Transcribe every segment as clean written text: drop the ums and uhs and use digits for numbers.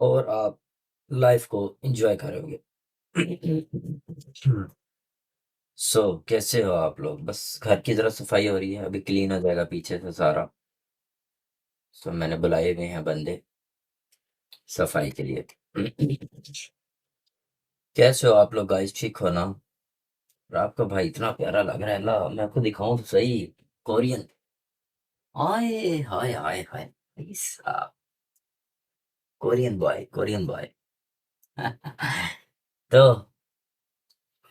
और आप लाइफ को एंजॉय करोगे। सो कैसे हो आप लोग? बस घर की तरफ सफाई हो रही है, अभी क्लीन हो जाएगा पीछे से सारा। सो मैंने बुलाए हुए हैं बंदे सफाई के लिए। कैसे हो आप लोग गाइस? ठीक हो ना? और आपका भाई इतना प्यारा लग रहा है, ला मैं आपको दिखाऊं तो सही। कोरियन। आए हाय हाय हाय भाई साहब, कोरियन बॉय कोरियन बॉय। तो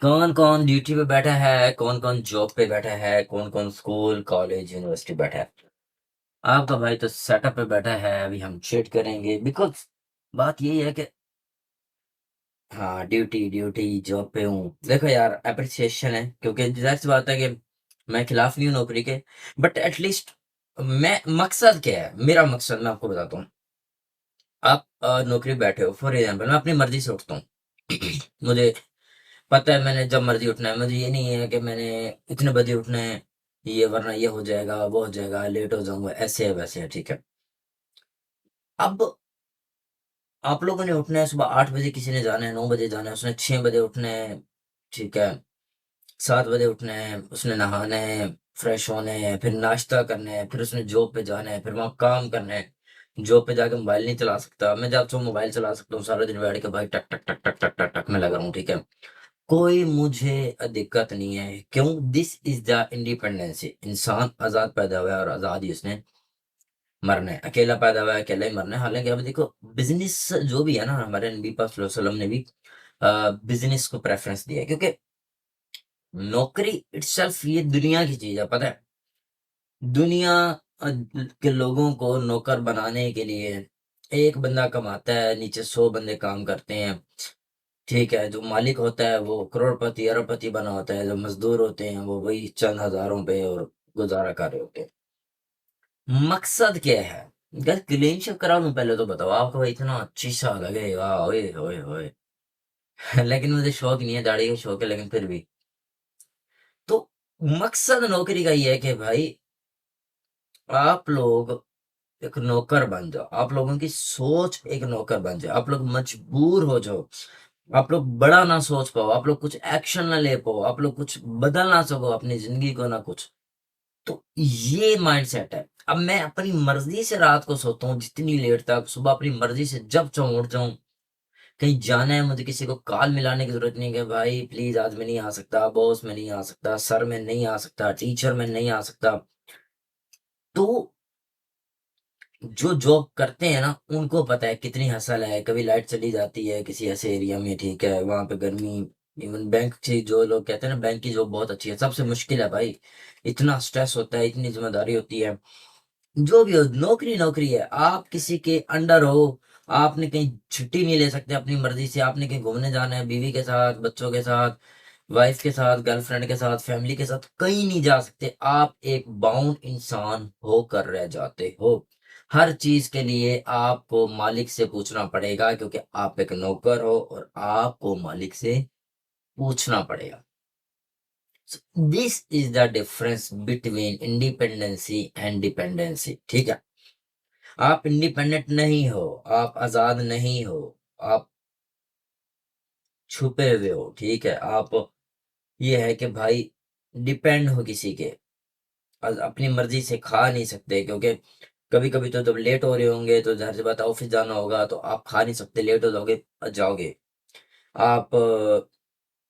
कौन कौन ड्यूटी पे बैठा है, कौन कौन जॉब पे बैठा है, कौन कौन स्कूल कॉलेज यूनिवर्सिटी बैठा है? आपका भाई तो सेटअप पे बैठा है, अभी हम चेट करेंगे बिकॉज बात यही है कि हाँ, ड्यूटी ड्यूटी जॉब पे हूँ। देखो यार, अप्रिसिएशन है क्योंकि जाहिर सी बात है कि मैं खिलाफ नहीं हूँ नौकरी के, बट एटलीस्ट मैं मकसद क्या है, मेरा मकसद मैं आपको बताता हूँ। आप नौकरी पे बैठे हो, फॉर एग्जाम्पल मैं अपनी मर्जी से उठता हूँ। मुझे पता है मैंने जब मर्जी उठना है, मुझे ये नहीं है कि मैंने इतने बजे उठना है, ये वरना ये हो जाएगा वो हो जाएगा लेट हो जाऊंगा, ऐसे है वैसे है, ठीक है। अब आप लोगों ने उठना है सुबह 8 बजे, किसी ने जाना है 9 बजे जाना है, उसने 6 बजे उठना है, ठीक है। 7 बजे उठना है, उसने नहाना है, फ्रेश होना है, फिर नाश्ता करना है, फिर उसने जॉब पे जाना है, फिर वहां काम करना है। जॉब पे जाके मोबाइल नहीं चला सकता, मैं जब चाहूँ मोबाइल चला सकता हूँ सारा दिन बैठ के, भाई टक टक टक टक टक टक टक में लगा रहा हूँ, ठीक है। कोई मुझे दिक्कत नहीं है, क्यों? This is the independency. इंसान आजाद पैदा हुआ है और आजाद ही उसने मरना है, अकेला पैदा हुआ है अकेला ही मरना है। हालांकि अभी देखो, बिजनेस जो भी है ना, हमारे नबी पाक सल्लल्लाहु अलैहि वसल्लम ने भी बिजनेस को प्रेफरेंस दिया है, क्योंकि नौकरी इटसेल्फ ये दुनिया की चीज है, पता है। दुनिया के लोगों को नौकर बनाने के लिए एक बंदा कमाता है, नीचे 100 बंदे काम करते हैं, ठीक है। जो मालिक होता है वो करोड़पति अरबपति बना होता है, जो मजदूर होते हैं वो वही चंद हजारों पे और गुजारा कर रहे होते हैं। मकसद क्या है? गैस क्लीन शेव करा लूं पहले तो बताओ, आपको भाई इतना अच्छी सा लगेगा, ओए ओए ओए। लेकिन मुझे शौक नहीं है, दाढ़ी का शौक है, लेकिन फिर भी तो मकसद नौकरी का ये है कि भाई आप लोग एक नौकर बन जाओ, आप लोगों की सोच एक नौकर बन जाए, आप लोग मजबूर हो जाओ, आप लोग बड़ा ना सोच पाओ, आप लोग कुछ एक्शन ना ले पाओ, आप लोग कुछ बदल ना सको अपनी जिंदगी को ना कुछ। तो ये माइंडसेट है। अब मैं अपनी मर्जी से रात को सोता हूँ जितनी लेट तक, सुबह अपनी मर्जी से जब चाहूँ उठ जाऊं। कहीं जाना है मुझे, किसी को कॉल मिलाने की जरूरत नहीं कि भाई प्लीज आज मैं नहीं आ सकता, बॉस में नहीं आ सकता, सर में नहीं आ सकता, टीचर में नहीं आ सकता। तो जो जॉब करते हैं ना, उनको पता है कितनी हसल है, कभी लाइट चली जाती है किसी ऐसे एरिया में, ठीक है, वहां पे गर्मी। इवन बैंक से जो लोग कहते हैं ना बैंक की जॉब बहुत अच्छी है, सबसे मुश्किल है भाई। इतना स्ट्रेस होता है, इतनी जिम्मेदारी होती है। जो भी हो, नौकरी नौकरी है, आप किसी के अंडर हो। आपने कहीं छुट्टी नहीं ले सकते अपनी मर्जी से, आपने कहीं घूमने जाना है बीवी के साथ, बच्चों के साथ, वाइफ के साथ, गर्लफ्रेंड के साथ, फैमिली के साथ, कहीं नहीं जा सकते। आप एक बाउंड इंसान होकर रह जाते हो। हर चीज के लिए आपको मालिक से पूछना पड़ेगा, क्योंकि आप एक नौकर हो और आपको मालिक से पूछना पड़ेगा। This is the difference between independency and dependency, ठीक है। आप इंडिपेंडेंट नहीं हो, आप आजाद नहीं हो, आप छुपे हुए हो, ठीक है। आप ये है कि भाई डिपेंड हो किसी के, अपनी मर्जी से खा नहीं सकते, क्योंकि कभी कभी तो जब लेट हो रहे होंगे तो जाहिर सी बात है ऑफिस जाना होगा, तो आप खा नहीं सकते, लेट हो जाओगे जाओगे। आप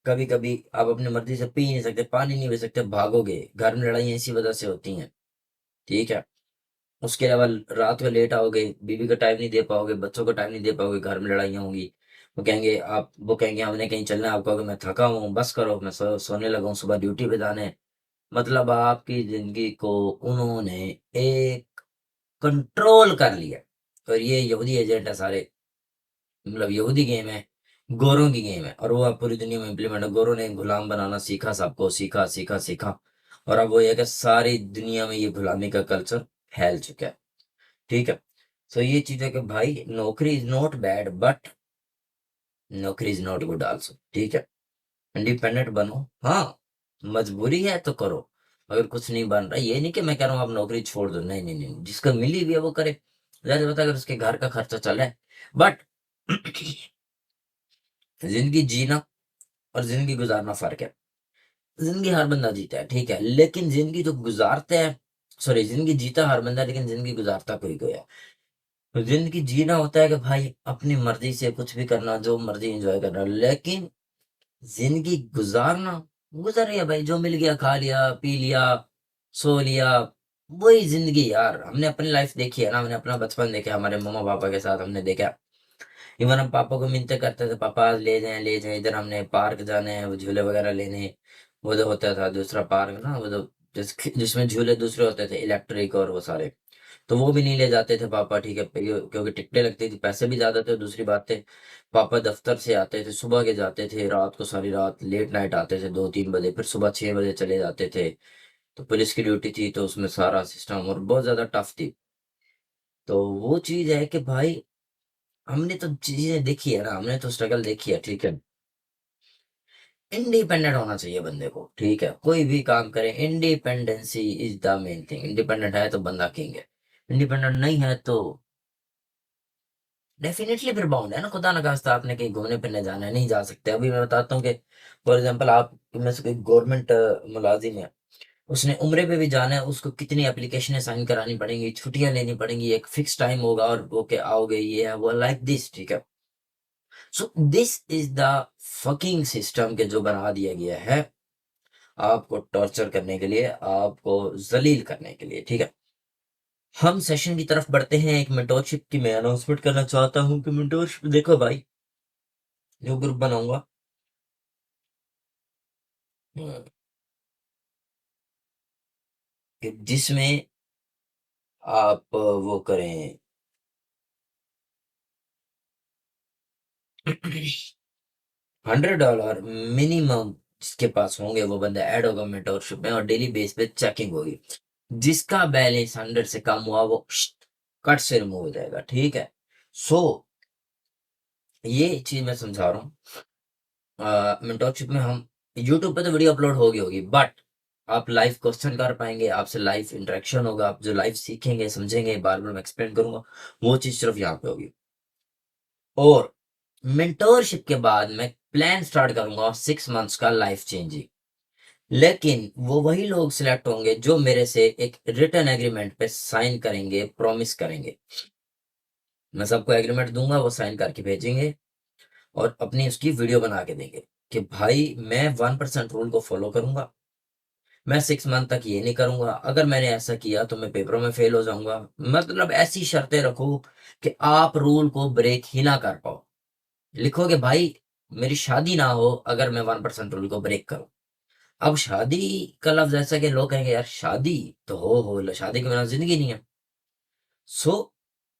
कभी कभी आप अपनी मर्जी से पी नहीं सकते, पानी नहीं पी सकते, भागोगे। घर में लड़ाई इसी वजह से होती हैं, ठीक है। उसके अलावा रात को लेट आओगे, बीवी को टाइम नहीं दे पाओगे, बच्चों को टाइम नहीं दे पाओगे, घर में लड़ाइयाँ होंगी। वो कहेंगे हमने कहीं चलना है, आप कहोगे मैं थका हूँ बस करो, मैं सोने लगा हूँ, सुबह ड्यूटी पे जाना है। मतलब आपकी जिंदगी को उन्होंने एक कंट्रोल कर लिया। और ये यहूदी एजेंट है सारे, मतलब यहूदी गेम है, गोरों की गेम है, और वो अब पूरी दुनिया में इम्प्लीमेंट है। गोरों ने गुलाम बनाना सीखा, सबको सीखा सीखा सीखा। और अब वो ये है कि सारी दुनिया में ये गुलामी का कल्चर फैल चुका है, ठीक है। सो ये चीज है कि भाई नौकरी इज नॉट बैड, बट नौकरी इज नॉट गुड आल्सो, ठीक है। इंडिपेंडेंट बनो, हाँ, मजबूरी है तो करो। अगर कुछ नहीं बन रहा, ये नहीं कि मैं कह रहा हूँ आप नौकरी छोड़ दो, नहीं नहीं नहीं, जिसको मिली हुई है वो करे। ज्यादा बता, अगर उसके घर का खर्चा चल रहा है, बट जिंदगी जीना और जिंदगी गुजारना फर्क है। जिंदगी हर बंदा जीता है, ठीक है, लेकिन जिंदगी जो गुजारते हैं, सॉरी, जिंदगी जीता हर बंदा, लेकिन जिंदगी गुजारता कोई कोई है। तो जिंदगी जीना होता है कि भाई अपनी मर्जी से कुछ भी करना, जो मर्जी एंजॉय करना, लेकिन जिंदगी गुजारना, गुजर रही है भाई, जो मिल गया खा लिया पी लिया सो लिया, वही जिंदगी यार। हमने अपनी लाइफ देखी है ना, हमने अपना बचपन देखा, हमारे मम्मा पापा के साथ हमने देखा। इवन हम पापा को मिन्नतें करते थे, पापा ले जाएं इधर, हमने पार्क जाने हैं, वो झूले वगैरह लेने। वो जो होता था दूसरा पार्क ना, वो जो जिसमें झूले दूसरे होते थे इलेक्ट्रिक और वो सारे, तो वो भी नहीं ले जाते थे पापा, ठीक है, क्योंकि टिकटें लगती थी, पैसे भी ज्यादा थे। दूसरी बात थे, पापा दफ्तर से आते थे, सुबह के जाते थे, रात को सारी रात लेट नाइट आते थे, 2-3 बजे, फिर सुबह 6 बजे चले जाते थे। तो पुलिस की ड्यूटी थी, तो उसमें सारा सिस्टम और बहुत ज्यादा टफ थी। तो वो चीज है कि भाई हमने तो चीजें देखी है ना, हमने तो स्ट्रगल देखी है, ठीक है। इंडिपेंडेंट होना चाहिए बंदे को, ठीक है, कोई भी काम करे, independency is the main thing. Independent है तो बंदा किंग है, इंडिपेंडेंट नहीं है तो डेफिनेटली फिर बाउंड है ना, खुदा ना खास्ता आपने कहीं घूमने फिरने जाना है, नहीं जा सकते। अभी मैं बताता हूँ कि फॉर एग्जांपल आप में से कोई गवर्नमेंट मुलाजिम है, उसने उम्रे पे भी जाना है, उसको कितनी एप्लीकेशनें साइन करानी पड़ेंगी, छुट्टियां लेनी पड़ेंगी, एक फिक्स टाइम होगा और वो के आओगे, ये है वो, लाइक दिस, ठीक है। So this is the fucking system के जो बना दिया गया है आपको टॉर्चर करने के लिए, आपको जलील करने के लिए, ठीक है। हम सेशन की तरफ बढ़ते हैं। एक मेंटोरशिप की मैं अनाउंसमेंट करना चाहता हूँ कि मेंटोरशिप देखो भाई, जो ग्रुप बनाऊंगा, कि जिसमें आप वो करें, $100 मिनिमम जिसके पास होंगे वो बंदा ऐड होगा मेंटोरशिप में, और डेली बेस पे चेकिंग होगी। जिसका बैलेंस 100 से कम हुआ वो कट से रिमूव हो जाएगा, ठीक है। सो ये चीज मैं समझा रहा हूँ। मेंटोरशिप में हम यूट्यूब पे तो वीडियो अपलोड होगी होगी, बट आप लाइव क्वेश्चन कर पाएंगे, आपसे लाइव इंटरेक्शन होगा, आप जो लाइव सीखेंगे समझेंगे, बार बार मैं एक्सप्लेन करूंगा, वो चीज सिर्फ यहाँ पे होगी। और मेंटोरशिप के बाद मैं प्लान स्टार्ट करूंगा 6 मंथ्स का लाइफ चेंजिंग, लेकिन वो वही लोग सिलेक्ट होंगे जो मेरे से एक रिटर्न एग्रीमेंट पे साइन करेंगे, प्रॉमिस करेंगे। मैं सबको एग्रीमेंट दूंगा, वो साइन करके भेजेंगे और अपनी उसकी वीडियो बना के देंगे कि भाई मैं 1% रूल को फॉलो करूंगा, मैं 6 मंथ तक ये नहीं करूंगा, अगर मैंने ऐसा किया तो मैं पेपरों में फेल हो जाऊंगा। मतलब ऐसी शर्तें रखो कि आप रूल को ब्रेक ही ना कर पाओ। लिखोगे भाई मेरी शादी ना हो अगर मैं 1% रूल को ब्रेक करूं। अब शादी का लफ्ज ऐसा कि लोग कहेंगे यार शादी तो हो, शादी के बिना जिंदगी नहीं है। सो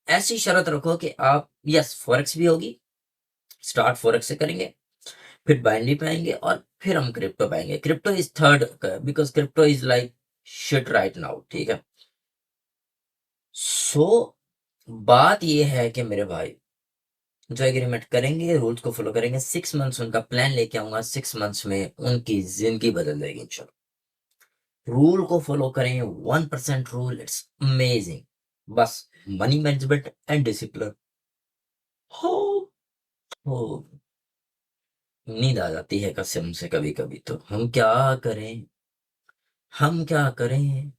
ऐसी शर्त रखो कि आप, यस, फॉरेक्स भी होगी, स्टार्ट फॉरेक्स से करेंगे, फिर बाइनरी पे आएंगे और फिर हम क्रिप्टो पे आएंगे। Crypto is third, because crypto is like shit right now, ठीक है। सो बात ये है कि मेरे भाई जो एग्रीमेंट करेंगे, रूल्स को फॉलो करेंगे, 6 मंथ्स उनका प्लान लेके आऊंगा, 6 मंथ्स में उनकी जिंदगी बदल जाएगी इंशाल्लाह। रूल को फॉलो करें, 1% रूल, इट्स अमेजिंग। बस मनी मैनेजमेंट एंड डिसिप्लिन हो हो। नींद आ जाती है कसम से कभी कभी, तो हम क्या करें, हम क्या करें,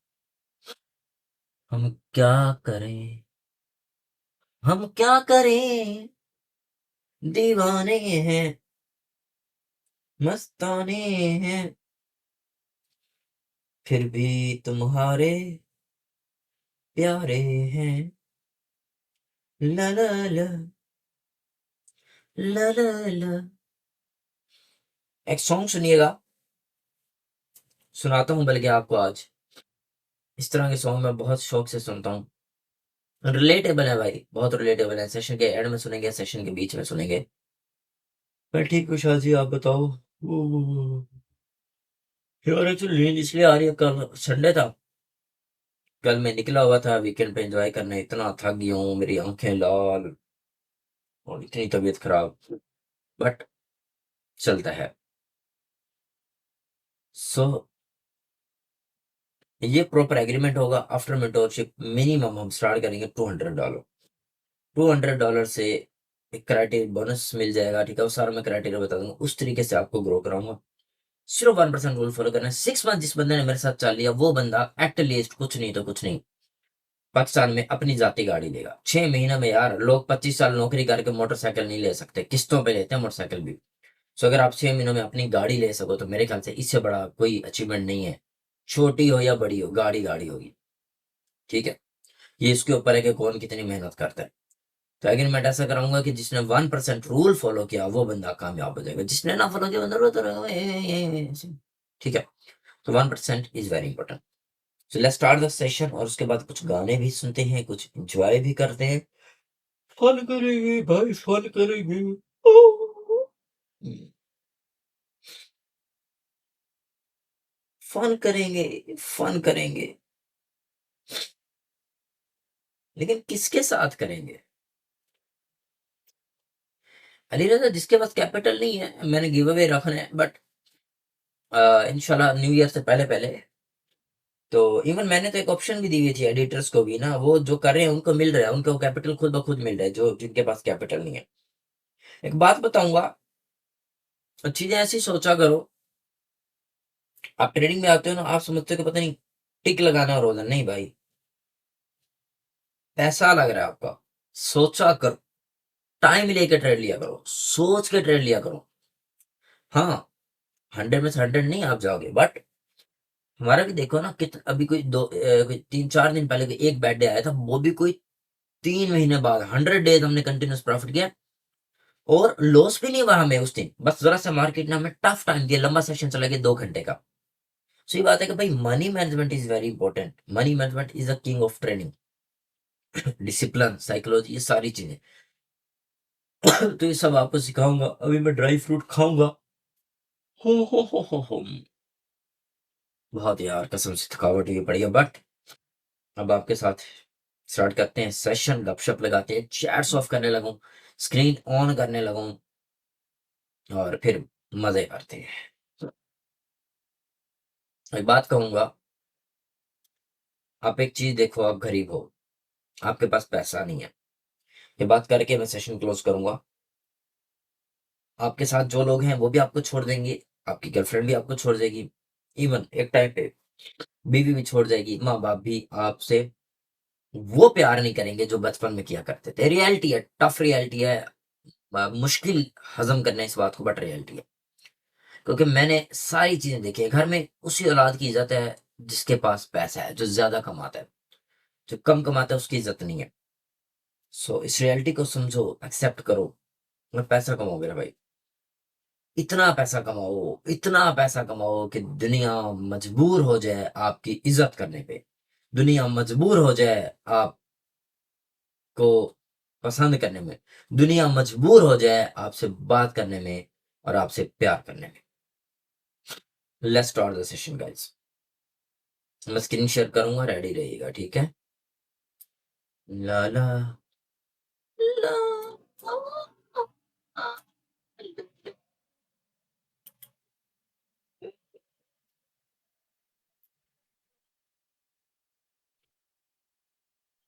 हम क्या करें, हम क्या करें, दीवाने हैं, मस्ताने हैं, फिर भी तुम्हारे प्यारे हैं। ला ला ला, ला ला ला। एक सॉन्ग सुनिएगा, सुनाता हूँ बल्कि आपको आज। इस तरह के सॉन्ग मैं बहुत शौक से सुनता हूँ। रिलेटेबल है भाई, बहुत रिलेटेबल है। सेशन के एंड में सुनेंगे, सेशन के बीच में सुनेंगे। मैं ठीक हूँ शाह जी, आप बताओ। यार एक्चुअली नींद इसलिए आ रही है, कल संडे था, कल मैं निकला हुआ था वीकेंड पे एंजॉय करने, इतना थक गया हूँ, मेरी आंखें लाल और इतनी तबीयत खराब, बट चलता है। सो ये प्रॉपर एग्रीमेंट होगा। आफ्टर मेंटोरशिप मिनिमम हम स्टार्ट करेंगे $200। $200 से एक क्राइटेरिया बोनस मिल जाएगा, ठीक है, वो सारा मैं क्राइटेरिया बता दूंगा, उस तरीके से आपको ग्रो कराऊंगा। सिर्फ 1% रूल फॉलो करना है। 6 मंथ जिस बंदे ने मेरे साथ चल लिया वो बंदा एट लीस्ट कुछ नहीं तो कुछ नहीं पाकिस्तान में अपनी जाती गाड़ी लेगा। 6 महीने में यार लोग 25 साल नौकरी करके मोटरसाइकिल नहीं ले सकते, किस्तों पे लेते हैं मोटरसाइकिल भी। सो अगर आप 6 महीनों में अपनी गाड़ी ले सको तो मेरे ख्याल से इससे बड़ा कोई अचीवमेंट नहीं है, छोटी हो या बड़ी हो, गाड़ी गाड़ी होगी, ठीक है। ये इसके ऊपर है कि कौन कितनी मेहनत करता है। तो एग्रीमेंट ऐसा कराऊंगा कि जिसने 1% रूल फॉलो किया वो बंदा कामयाब हो जाएगा, जिसने ना फॉलो किया बंदा रोता रहेगा, ठीक है। तो 1% is very important. So let's start the session, और उसके बाद कुछ गाने भी सुनते हैं, कुछ एंजॉय भी करते हैं, फन करेंगे भाई, फन करेंगे। फन करेंगे, फन करेंगे, लेकिन किसके साथ करेंगे? अली रजा, जिसके पास कैपिटल नहीं है मैंने गिव अवे रखना है, बट इंशाल्लाह न्यू ईयर से पहले पहले। तो इवन मैंने तो एक ऑप्शन भी दी हुई थी एडिटर्स को भी ना, वो जो कर रहे हैं उनको मिल रहा है, उनको कैपिटल खुद ब खुद मिल रहा है, जो जिनके पास कैपिटल नहीं है। एक बात बताऊंगा, चीजें ऐसी सोचा करो, आप ट्रेडिंग में आते हो ना, आप समझते हो कि पता नहीं टिक लगाना और रोजा, नहीं भाई, पैसा लग रहा है आपका, सोचा करो, टाइम लेके ट्रेड लिया करो, सोच के ट्रेड लिया करो। हाँ, 100 में से 100 नहीं आप जाओगे, बट हमारा भी देखो ना, कित अभी कोई 3-4 दिन पहले कोई एक बैड डे आया था, वो भी कोई 3 महीने बाद 100 डेज हमने कंटिन्यूस प्रॉफिट किया, और लॉस भी नहीं हुआ हमें उस दिन, बस जरा सा मार्केट ने हमें टफ टाइम दिया, लंबा सेशन चला गया 2 घंटे का। सही बात है कि भाई money management is very important, money management is the king of trading. Discipline, psychology, ये सारी चीजें तो ये सब आपको सिखाऊंगा। अभी मैं ड्राई फ्रूट खाऊंगा। हो बहुत यार कसम से थकावट हुई पड़ी है, बट अब आपके साथ स्टार्ट करते हैं सेशन, गपशप लगाते हैं, चैट्स ऑफ करने लगूं, स्क्रीन ऑन करने लगूं, और फिर मजे करते हैं। एक बात कहूंगा, आप एक चीज देखो, आप गरीब हो, आपके पास पैसा नहीं है, ये बात करके मैं सेशन क्लोज करूंगा। आपके साथ जो लोग हैं वो भी आपको छोड़ देंगे, आपकी गर्लफ्रेंड भी आपको छोड़ देगी, इवन एक टाइम पे बीवी भी छोड़ जाएगी, माँ बाप भी आपसे वो प्यार नहीं करेंगे जो बचपन में किया करते थे। रियलिटी है, टफ रियलिटी है, मुश्किल हजम करना इस बात को, बट रियलिटी है। क्योंकि मैंने सारी चीजें देखी है, घर में उसी औलाद की इज्जत है जिसके पास पैसा है, जो ज्यादा कमाता है, जो कम कमाता है उसकी इज्जत नहीं है। सो इस रियलिटी को समझो, एक्सेप्ट करो। मैं पैसा कमाओ मेरा भाई, इतना पैसा कमाओ, इतना पैसा कमाओ कि दुनिया मजबूर हो जाए आपकी इज्जत करने पे, दुनिया मजबूर हो जाए आपको पसंद करने में, दुनिया मजबूर हो जाए आपसे बात करने में और आपसे प्यार करने में। Let's start the session guys. मैं स्क्रीन शेयर करूंगा, रेडी रहिएगा, ठीक है। ला ला ला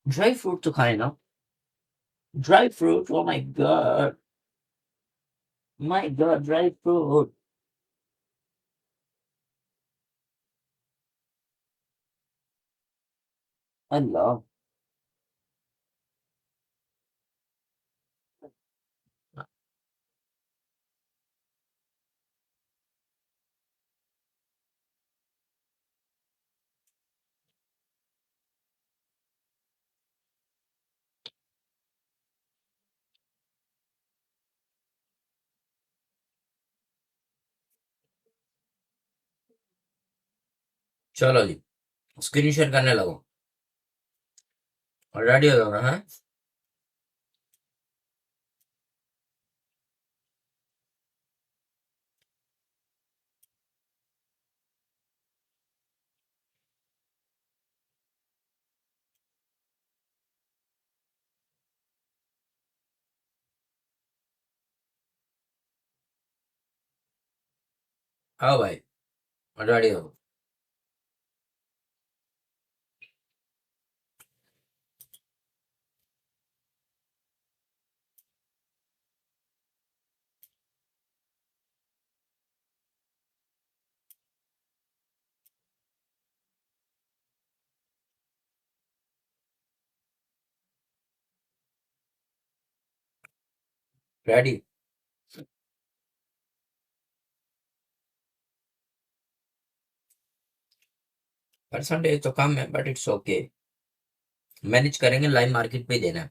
ड्राई फ्रूट तो खाए ना, dry fruit, oh my god, dry fruit, अल्लाह। चलो जी, स्क्रीन शेयर करने लगो, रेडी हो जाना है। आओ भाई, रेडी हो। रेडी। परसेंटेज तो कम है बट इट्स ओके, मैनेज करेंगे, लाइव मार्केट पे ही देना है।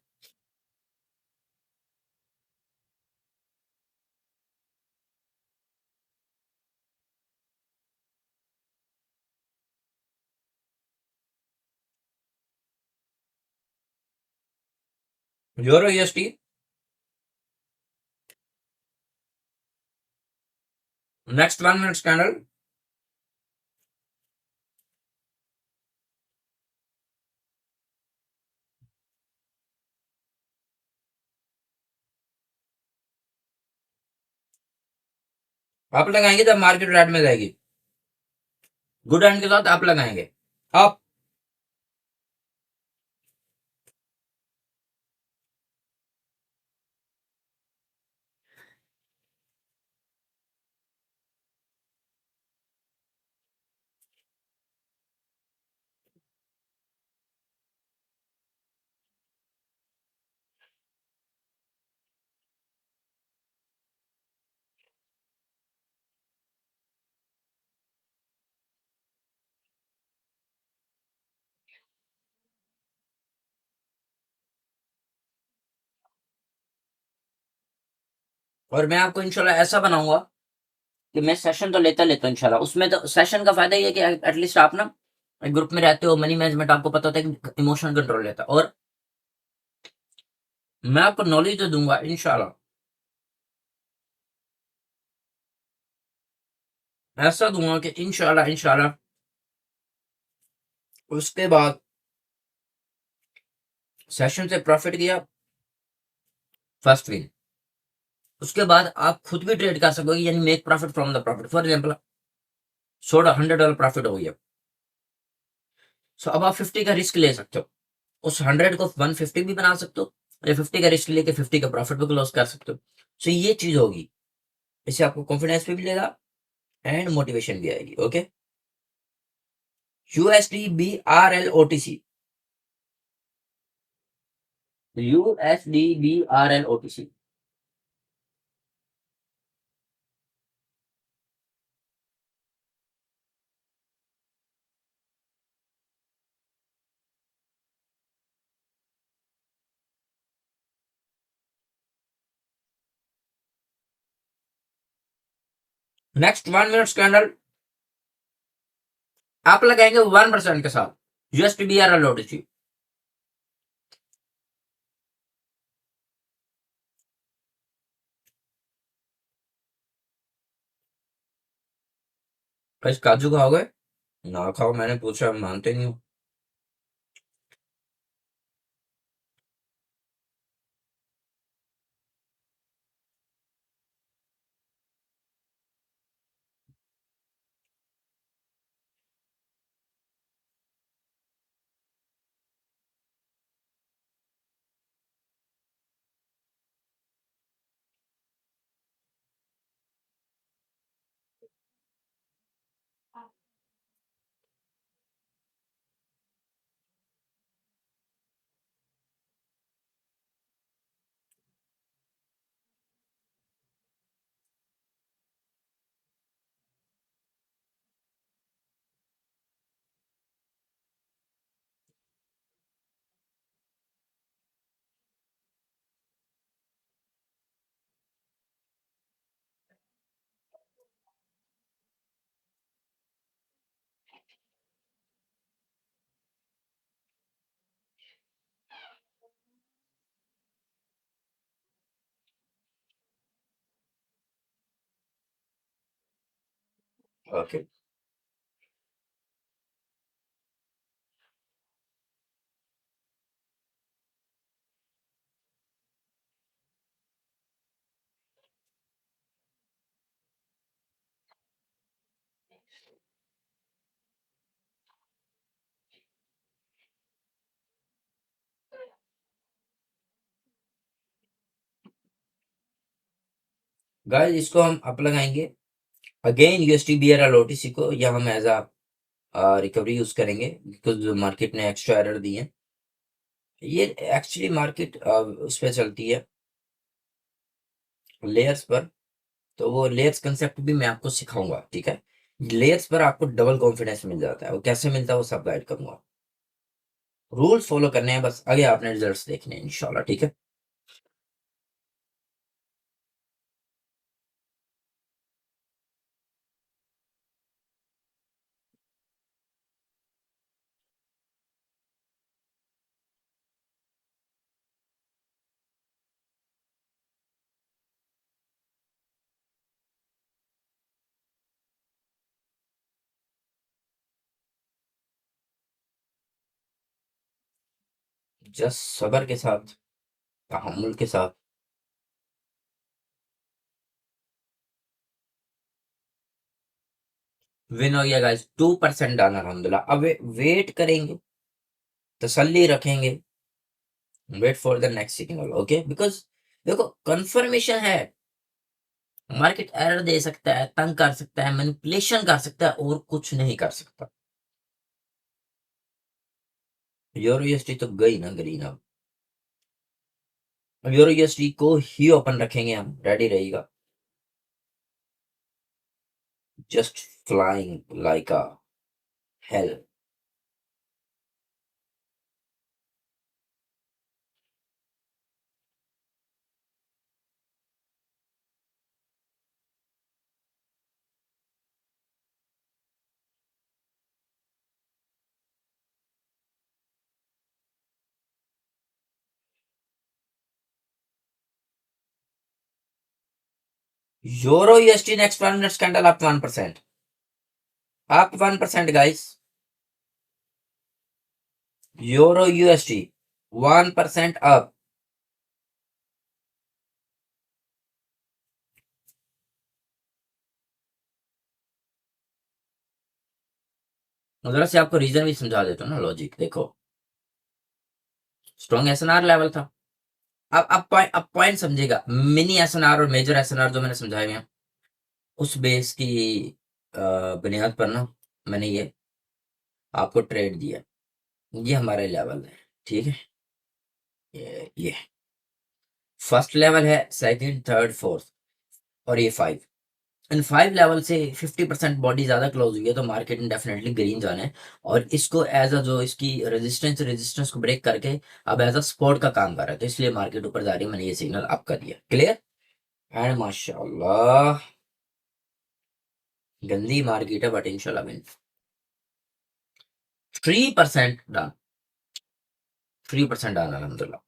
Euro USD next 1 minute candle. आप लगाएंगे जब मार्केट रेड में जाएगी, गुड हैंड के साथ आप लगाएंगे। आप और मैं आपको इंशाल्लाह ऐसा बनाऊंगा कि मैं सेशन तो लेता लेता हूँ इंशाल्लाह। उसमें तो सेशन का फायदा ये है कि एटलीस्ट आप ना एक ग्रुप में रहते हो, मनी मैनेजमेंट आपको पता होता है कि इमोशन कंट्रोल रहता है, और मैं आपको नॉलेज तो दूंगा इंशाल्लाह। ऐसा दूंगा कि इंशाल्लाह इंशाल्लाह उसके बाद सेशन से प्रॉफिट किया, फर्स्ट विन। उसके बाद आप खुद भी ट्रेड कर सकोगे, यानी make profit from the profit. For example $100 profit हो गया, सो अब आप 50 का रिस्क ले सकते हो, उस 100 को 150 भी बना सकते हो, या 50 का रिस्क लेके 50 का प्रॉफिट भी क्लोज कर सकते हो। सो ये चीज होगी, इससे आपको कॉन्फिडेंस भी मिलेगा एंड मोटिवेशन भी आएगी। Okay, USD BRL OTC, USD BRL OTC। Next 1 minute candle आप लगाएंगे 1% के साथ, USD BRL OTC। इस काजू खाओगे? ना खाओ, मैंने पूछा, मानते नहीं हो। ओके गाइस, इसको हम अप लगाएंगे अगेन USD BRL OTC को, या हम एज अ रिकवरी यूज करेंगे, बिकॉज मार्केट ने एक्स्ट्रा एरर दी है। ये एक्चुअली मार्केट उस पर चलती है, लेयर्स पर, तो वो लेयर्स कंसेप्ट भी मैं आपको सिखाऊंगा, ठीक है। लेयर्स पर आपको डबल कॉन्फिडेंस मिल जाता है, वो कैसे मिलता है वो सब गाइड करूंगा। रूल्स फॉलो करने हैं बस, आगे आपने रिजल्ट्स देखने हैं इंशाल्लाह, ठीक है। जस्ट सबर के साथ, तहम्मुल के साथ। विन हो गया गाइस, 2% डालना अल्हम्दुलिल्लाह। अब वेट करेंगे, तसल्ली रखेंगे, wait for the next signal, okay. Because देखो कंफर्मेशन है, मार्केट एरर दे सकता है, तंग कर सकता है, मैनिपुलेशन कर सकता है, और कुछ नहीं कर सकता। यूरो यूएसडी तो गई ना ग्रीन। अब यूरो यूएसडी को ही ओपन रखेंगे हम, रेडी रहेगा। जस्ट फ्लाइंग लाइक अ hello. Euro USD next 1 minute candle up 1%, up 1% guys. Euro USD 1% up. जरा से आपको रीजन भी समझा देता हूँ ना, लॉजिक देखो। स्ट्रॉन्ग एसएनआर लेवल था। अब पॉइंट समझेगा, मिनी एसएनआर और मेजर एसएनआर जो मैंने समझाए हैं, उस बेस की बुनियाद पर ना मैंने ये आपको ट्रेड दिया। ये हमारे लेवल है, ठीक है। ये फर्स्ट लेवल है, सेकंड, थर्ड, फोर्थ, और ये 5। इन 5 लेवल से 50% बॉडी ज्यादा क्लोज हुई है, तो मार्केट में डेफिनेटली ग्रीन जाना है। और इसको एज अ जो इसकी रेजिस्टेंस को ब्रेक करके अब एज अ सपोर्ट का काम कर रहा है, तो इसलिए मार्केट ऊपर जा रही है। मैंने ये सिग्नल आपका दिया, क्लियर। एंड माशाल्लाह गंदी मार्केट है, बट इंशाल्लाह विन। 3% डाउन, 3% डाउन अलहमदुल्ला।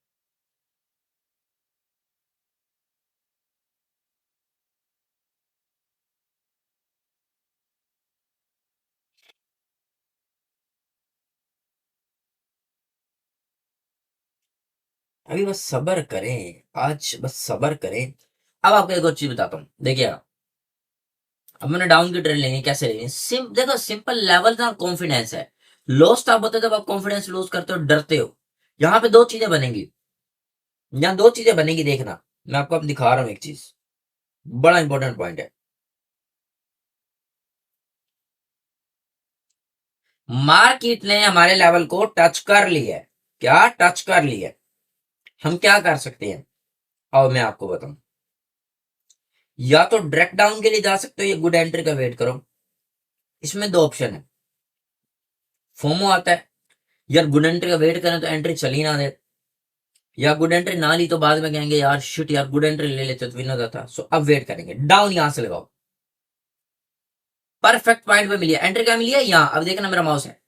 अभी बस सबर करें, आज बस सबर करें। अब आपको एक और चीज बताता हूँ, देखिए। अब मैंने डाउन की ट्रेड लेंगे, कैसे लेंगे? देखो सिंपल लेवल ना कॉन्फिडेंस है। लॉस तब होता है जब आप कॉन्फिडेंस लूज करते हो, डरते हो। यहाँ पे दो चीजें बनेंगी, यहाँ दो चीजें बनेंगी, देखना। मैं आपको अब दिखा रहा हूँ एक चीज, बड़ा इंपॉर्टेंट पॉइंट है। मार्केट ने हमारे लेवल को टच कर लिया है। क्या टच कर लिया है? हम क्या कर सकते हैं? और मैं आपको बताऊं, या तो डायरेक्ट डाउन के लिए जा सकते हो, या गुड एंट्री का वेट करो। इसमें दो ऑप्शन है। फोमो आता है, यार गुड एंट्री का वेट करें तो एंट्री चली ना दे, या गुड एंट्री ना ली तो बाद में कहेंगे यार शिट यार गुड एंट्री ले लेते तो विन हो जाता। सो अब वेट करेंगे, डाउन यहां से लगाओ। परफेक्ट पॉइंट पे मिली है एंट्री, क्या मिली है यहाँ, अब देखना मेरा माउस है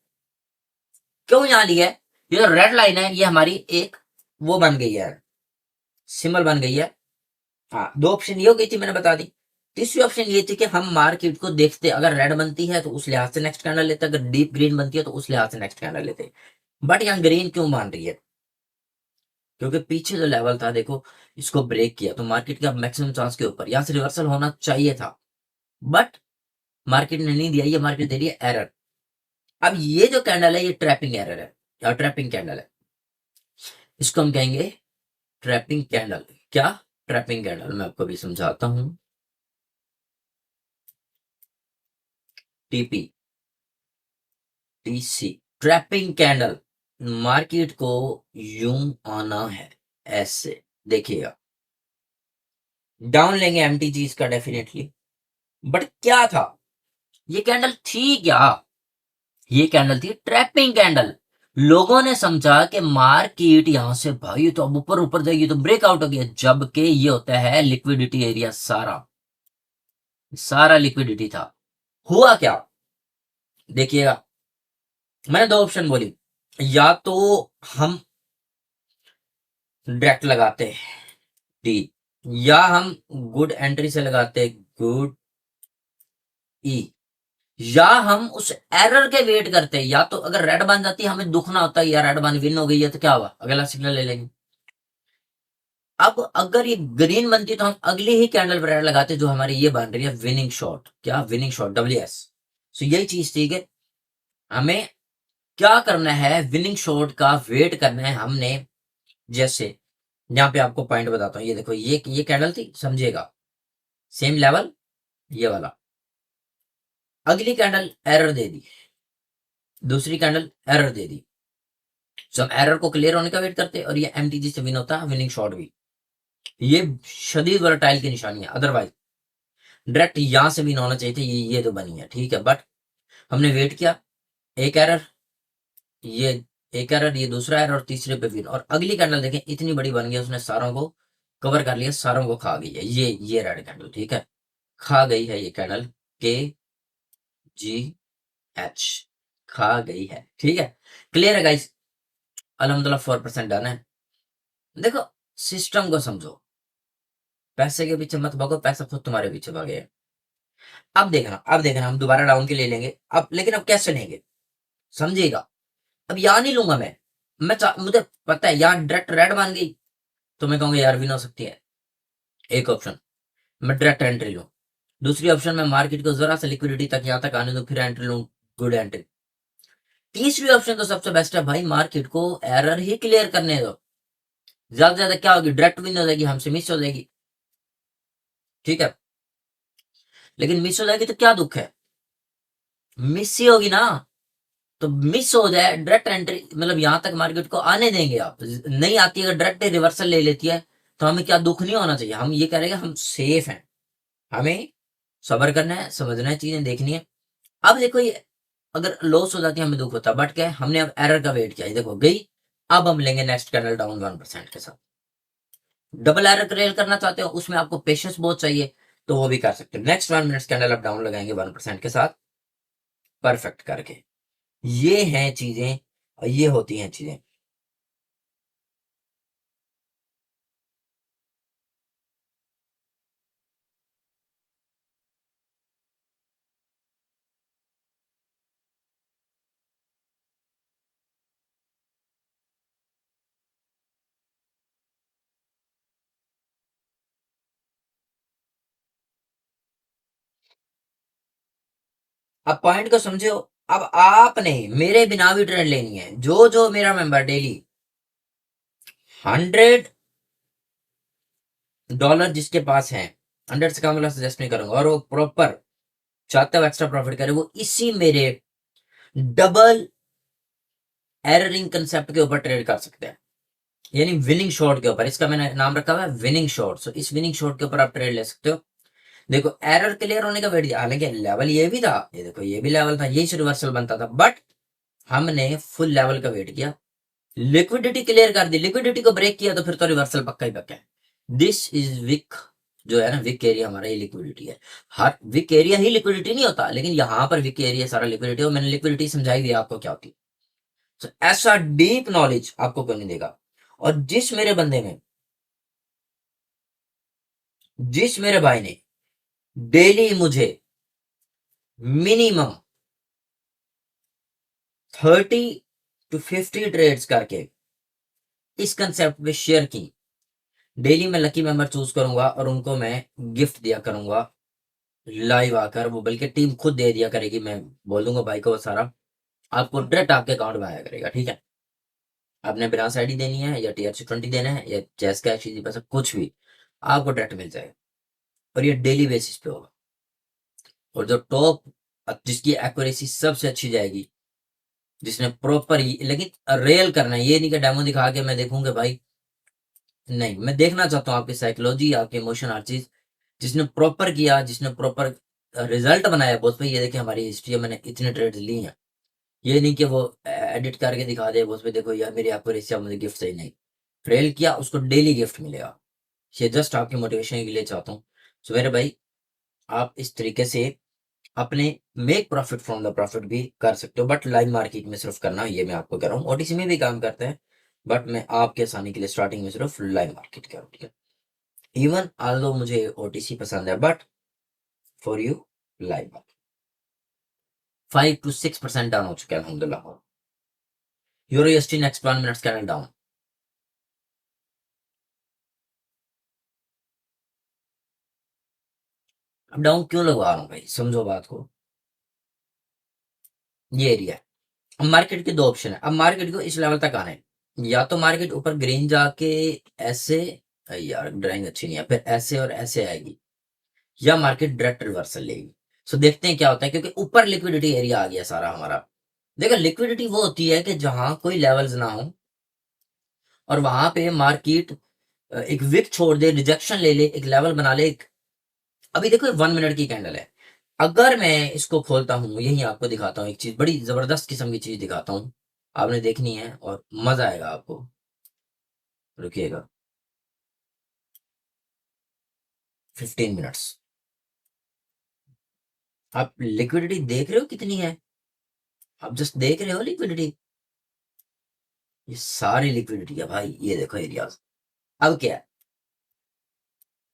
क्यों यहाँ लिया है। ये जो रेड लाइन है ये हमारी एक वो बन गई है, सिंबल बन गई है। हाँ, दो ऑप्शन ये हो गई थी, मैंने बता दी। तीसरी ऑप्शन ये थी कि हम मार्केट को देखते, अगर रेड बनती है तो उस लिहाज से नेक्स्ट कैंडल लेते, अगर डीप ग्रीन बनती है तो उस लिहाज से नेक्स्ट कैंडल लेते। बट यहाँ ग्रीन क्यों मान रही है? क्योंकि पीछे जो लेवल था देखो, इसको ब्रेक किया तो मार्केट का मैक्सिमम चांस के ऊपर यहाँ से रिवर्सल होना चाहिए था, बट मार्केट ने नहीं दिया, ये मार्केट दे रही है एरर। अब ये जो कैंडल है ये ट्रैपिंग एरर है, या ट्रैपिंग कैंडल है। इसको हम कहेंगे ट्रैपिंग कैंडल। क्या? Trapping candle. मैं आपको भी समझाता हूं। TP, TC, trapping candle. Market को यूं आना है, ऐसे देखिएगा। डाउन लेंगे एमटीजी इसका डेफिनेटली। बट क्या था ये कैंडल, थी क्या? ये कैंडल थी ट्रैपिंग कैंडल। लोगों ने समझा कि मार्केट यहां से भाई तो अब ऊपर ऊपर जाएगी तो ब्रेकआउट हो गया, जबकि ये होता है लिक्विडिटी एरिया, सारा सारा लिक्विडिटी था। हुआ क्या देखिएगा, मैंने दो ऑप्शन बोली, या तो हम डायरेक्ट लगाते डी, या हम गुड एंट्री से लगाते गुड ई, या हम उस एरर के वेट करते। या तो अगर रेड बन जाती हमें दुखना होता है यार रेड बन विन हो गई है तो क्या हुआ, अगला सिग्नल ले लेंगे। अब अगर ये ग्रीन बनती तो हम अगली ही कैंडल पर रेड लगाते जो हमारी ये बन रही है विनिंग शॉट, क्या विनिंग शॉट WS। सो यही चीज थी कि हमें क्या करना है, विनिंग शॉट का वेट करना है हमने। जैसे यहाँ पे आपको पॉइंट बताता हूँ, ये देखो ये कैंडल थी समझिएगा, सेम लेवल ये वाला, अगली कैंडल एरर दे दी, दूसरी कैंडल एरर दे दी। सो हम एरर को क्लियर होने का वेट करते और ये एमटीजी से विन होता है, विनिंग शॉट भी। ये शदीद वर्टाइल की निशानी है, अदरवाइज डायरेक्ट यहां से विन होना चाहिए था, ये तो बनी है ठीक है। बट हमने वेट किया, एक एरर, ये एक एरर, ये दूसरा एरर और तीसरे पे विन। और अगली कैंडल देखें इतनी बड़ी बन गई, उसने सारों को कवर कर लिया, सारों को खा गई है। ये रेड कैंडल ठीक है, खा गई है ये कैंडल, KGH खा गई है ठीक है। क्लियर है गाइस, अल्हम्दुलिल्लाह 4% डन है। देखो सिस्टम को समझो, पैसे के पीछे मत भागो, पैसा खुद तुम्हारे पीछे भागे। अब देखना हम दोबारा डाउन के ले लेंगे अब, लेकिन अब कैसे लेंगे समझिएगा। अब यहां नहीं लूंगा मुझे पता है यहाँ डायरेक्ट रेड मान गई तो मैं कहूंगा यार विन हो सकती है, एक ऑप्शन मैं डायरेक्ट एंट्री लूं। दूसरी ऑप्शन में मार्केट को जरा सा लिक्विडिटी तक यहाँ तक आने दो फिर एंट्री लूं, गुड एंट्री। तीसरी ऑप्शन तो सबसे बेस्ट है भाई, मार्केट को एरर ही क्लियर करने दो, ज्यादा से ज्यादा क्या होगी, डायरेक्ट विन हो जाएगी, हमसे मिस हो जाएगी ठीक है। लेकिन मिस हो जाएगी तो क्या दुख है, मिस ही होगी ना, तो मिस हो जाए डायरेक्ट एंट्री, मतलब यहां तक मार्केट को आने देंगे आप, नहीं आती अगर डायरेक्ट रिवर्सल ले लेती है तो हमें क्या दुख नहीं होना चाहिए, हम ये करेंगे हम सेफ हैं। हमें सबर करना है, समझना है, चीजें देखनी है। अब देखो ये अगर लॉस हो जाती है हमें दुख होता है, बट क्या है हमने अब एरर का वेट किया, देखो गई। अब हम लेंगे नेक्स्ट कैंडल डाउन 1% के साथ। डबल एरर क्लियर करना चाहते हो उसमें आपको पेशेंस बहुत चाहिए, तो वो भी कर सकते हो। नेक्स्ट 1 मिनट कैंडल आप डाउन लगाएंगे 1% के साथ परफेक्ट करके। ये हैं चीजें, ये होती हैं चीजें। अब पॉइंट को समझो, अब आपने मेरे बिना भी ट्रेड लेनी है, जो जो मेरा मेंबर डेली $100 जिसके पास है, 100 से कम वाला सजेस्ट नहीं करूंगा, और वो प्रॉपर चाहता है एक्स्ट्रा प्रॉफिट करे, वो इसी मेरे डबल एररिंग कंसेप्ट के ऊपर ट्रेड कर सकते हैं, यानी विनिंग शॉट के ऊपर। इसका मैंने नाम रखा हुआ है विनिंग शॉट। सो इस विनिंग शॉट के ऊपर आप ट्रेड ले सकते हो। देखो एरर क्लियर होने का वेट दिया, हालांकि लेवल ये भी था, ये देखो ये भी लेवल था, यही से रिवर्सल बनता था, बट हमने फुल लेवल का वेट किया, लिक्विडिटी क्लियर कर दी, लिक्विडिटी को ब्रेक किया तो फिर तो रिवर्सल पक्का ही पक्का है। दिस इज विक, जो है ना विक एरिया हमारा, ये लिक्विडिटी है। हर विक एरिया ही लिक्विडिटी नहीं होता, लेकिन यहां पर विक एरिया सारा लिक्विडिटी है। मैंने लिक्विडिटी समझाई दिया आपको क्या होती है। So, ऐसा डीप नॉलेज आपको कोई नहीं देगा। और जिस मेरे भाई ने डेली मुझे मिनिमम 30 to 50 ट्रेड्स करके इस कंसेप्ट पे शेयर की, डेली मैं लकी मेंबर चूज करूंगा और उनको मैं गिफ्ट दिया करूंगा लाइव आकर, वो बल्कि टीम खुद दे दिया करेगी, मैं बोल दूंगा भाई को वो सारा आपको डायरेक्ट आपके अकाउंट में आया करेगा ठीक है। आपने ब्रांच आईडी देनी है या TRC20 देना है या जैस कैश पैसा कुछ भी, आपको डायरेक्ट मिल जाएगा और ये डेली बेसिस पे होगा। और जो टॉप, जिसकी एक्यूरेसी सबसे अच्छी जाएगी, जिसने प्रॉपर, लेकिन रियल करना है, ये नहीं कि डेमो दिखा के मैं देखूंगा भाई नहीं, मैं देखना चाहता हूँ आपकी साइकोलॉजी, आपके इमोशन, हर चीज। जिसने प्रॉपर किया, जिसने प्रॉपर रिजल्ट बनाया, बॉस भाई ये देखिए हमारी हिस्ट्री है, मैंने इतने ट्रेड्स ली हैं। ये नहीं कि वो एडिट करके दिखा दे बॉस भाई देखो यार मेरी आपको रेसिया, मुझे गिफ्ट सही नहीं। फेल किया उसको डेली गिफ्ट मिलेगा। ये जस्ट आपकी मोटिवेशन के लिए चाहता हूँ। सो मेरे भाई, आप इस तरीके से अपने make profit from the profit भी कर सकते हो, बट लाइव मार्केट में सिर्फ करना, ये मैं आपको कह रहा हूँ। ओटीसी में भी काम करते हैं, बट मैं आपके आसानी के लिए स्टार्टिंग में सिर्फ लाइव मार्केट कर रहा हूँ, ठीक है। इवन आल्दो मुझे ओटीसी पसंद है, but for you live market 5 to 6% down हो चुका है अलहमदुल्ला। Euro USD next 1 minute candle down. अब डाउन क्यों लगवा रहा हूँ भाई, समझो बात को। ये एरिया है। अब मार्केट के दो ऑप्शन है, अब मार्केट को इस लेवल तक आना है। या तो मार्केट ऊपर ग्रीन जाके ऐसे, यार ड्राइंग अच्छी नहीं है, फिर ऐसे और ऐसे आएगी, या मार्केट डायरेक्ट रिवर्सल लेगी। सो देखते हैं क्या होता है, क्योंकि ऊपर लिक्विडिटी एरिया आ गया सारा हमारा। देखो लिक्विडिटी वो होती है कि जहां कोई लेवल्स ना हो और वहां पे मार्केट एक विक छोड़ दे, रिजेक्शन ले ले, एक लेवल बना ले। अभी देखो 1 मिनट की कैंडल है। अगर मैं इसको खोलता हूँ, यही आपको दिखाता हूँ एक चीज, बड़ी जबरदस्त किस्म की चीज दिखाता हूँ, आपने देखनी है और मजा आएगा आपको। रुकिएगा, 15 मिनट्स। आप लिक्विडिटी देख रहे हो कितनी है, आप जस्ट देख रहे हो लिक्विडिटी। ये सारी लिक्विडिटी है भाई, ये देखो एरियाज। अब क्या है,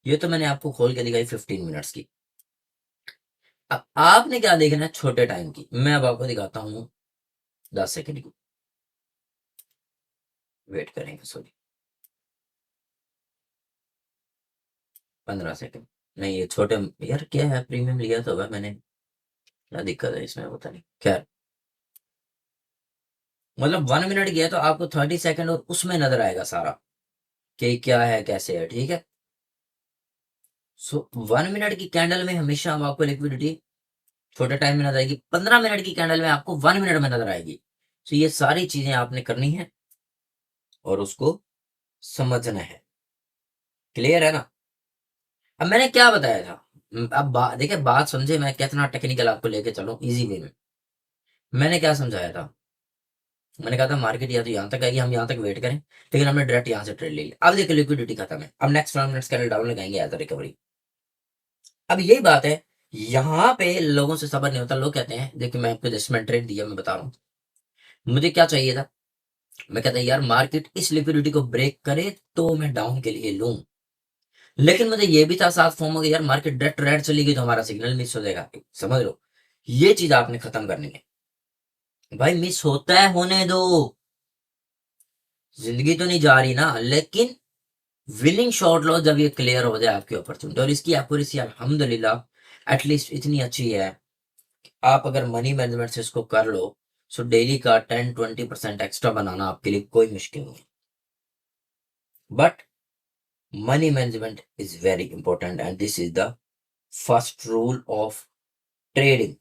ये तो मैंने आपको खोल के दिखाई 15 मिनट्स की। अब आपने क्या देखना है, छोटे टाइम की। मैं अब आपको दिखाता हूँ 10 सेकंड की। वेट करेंगे, सॉरी, 15 सेकंड। नहीं ये छोटे, यार क्या है, प्रीमियम लिया तो है मैंने, क्या दिक्कत है इसमें, पता नहीं। खैर, मतलब 1 मिनट गया तो आपको 30 सेकंड और उसमें नजर आएगा सारा कि क्या है कैसे है, ठीक है। सो 1 मिनट की कैंडल में हमेशा हम आपको लिक्विडिटी छोटे टाइम में नजर आएगी, 15 मिनट की कैंडल में आपको 1 मिनट में नजर आएगी। तो ये सारी चीजें आपने करनी है और उसको समझना है। क्लियर है ना। अब मैंने क्या बताया था, अब देखिए बात समझे, मैं कितना टेक्निकल आपको लेके चलूं इजी वे में। मैंने क्या समझाया था, मैंने कहा था मार्केट या तो यहाँ तक आएगी, हम यहाँ तक वेट करें, लेकिन हमने डायरेक्ट यहाँ से ट्रेड ले लिया। अब देखिए लिक्विडिटी खत्म है, अब नेक्स्ट 1 मिनट कैंडल डाउन लगाएंगे एज अ रिकवरी। अब यही बात है, यहाँ पे लोगों से सबर नहीं होता। लोग कहते हैं, देखिए मैं आपको जस्टमेंट ट्रेड दिया, मैं बता रहा हूँ मुझे क्या चाहिए था। मैं कहता यार मार्केट इस लिक्विडिटी को ब्रेक करे तो मैं डाउन के लिए लूं, लेकिन मुझे ये भी था साथ फॉर्म हो गया यार मार्केट डायरेक्ट रेड चली गई तो हमारा सिग्नल मिस हो जाएगा। समझ लो, ये चीज आपने खत्म करनी है। भाई मिस होता है होने दो, जिंदगी तो नहीं जा रही ना, लेकिन विनिंग शॉट लो जब ये क्लियर हो जाए आपकी अपॉर्चुनिटी। और इसकी एक्यूरेसी अल्हम्दुलिल्लाह एटलीस्ट इतनी अच्छी है, आप अगर मनी मैनेजमेंट से इसको कर लो, सो डेली का 10-20% एक्स्ट्रा बनाना आपके लिए कोई मुश्किल नहीं। But money management is very important and this is the first rule of trading.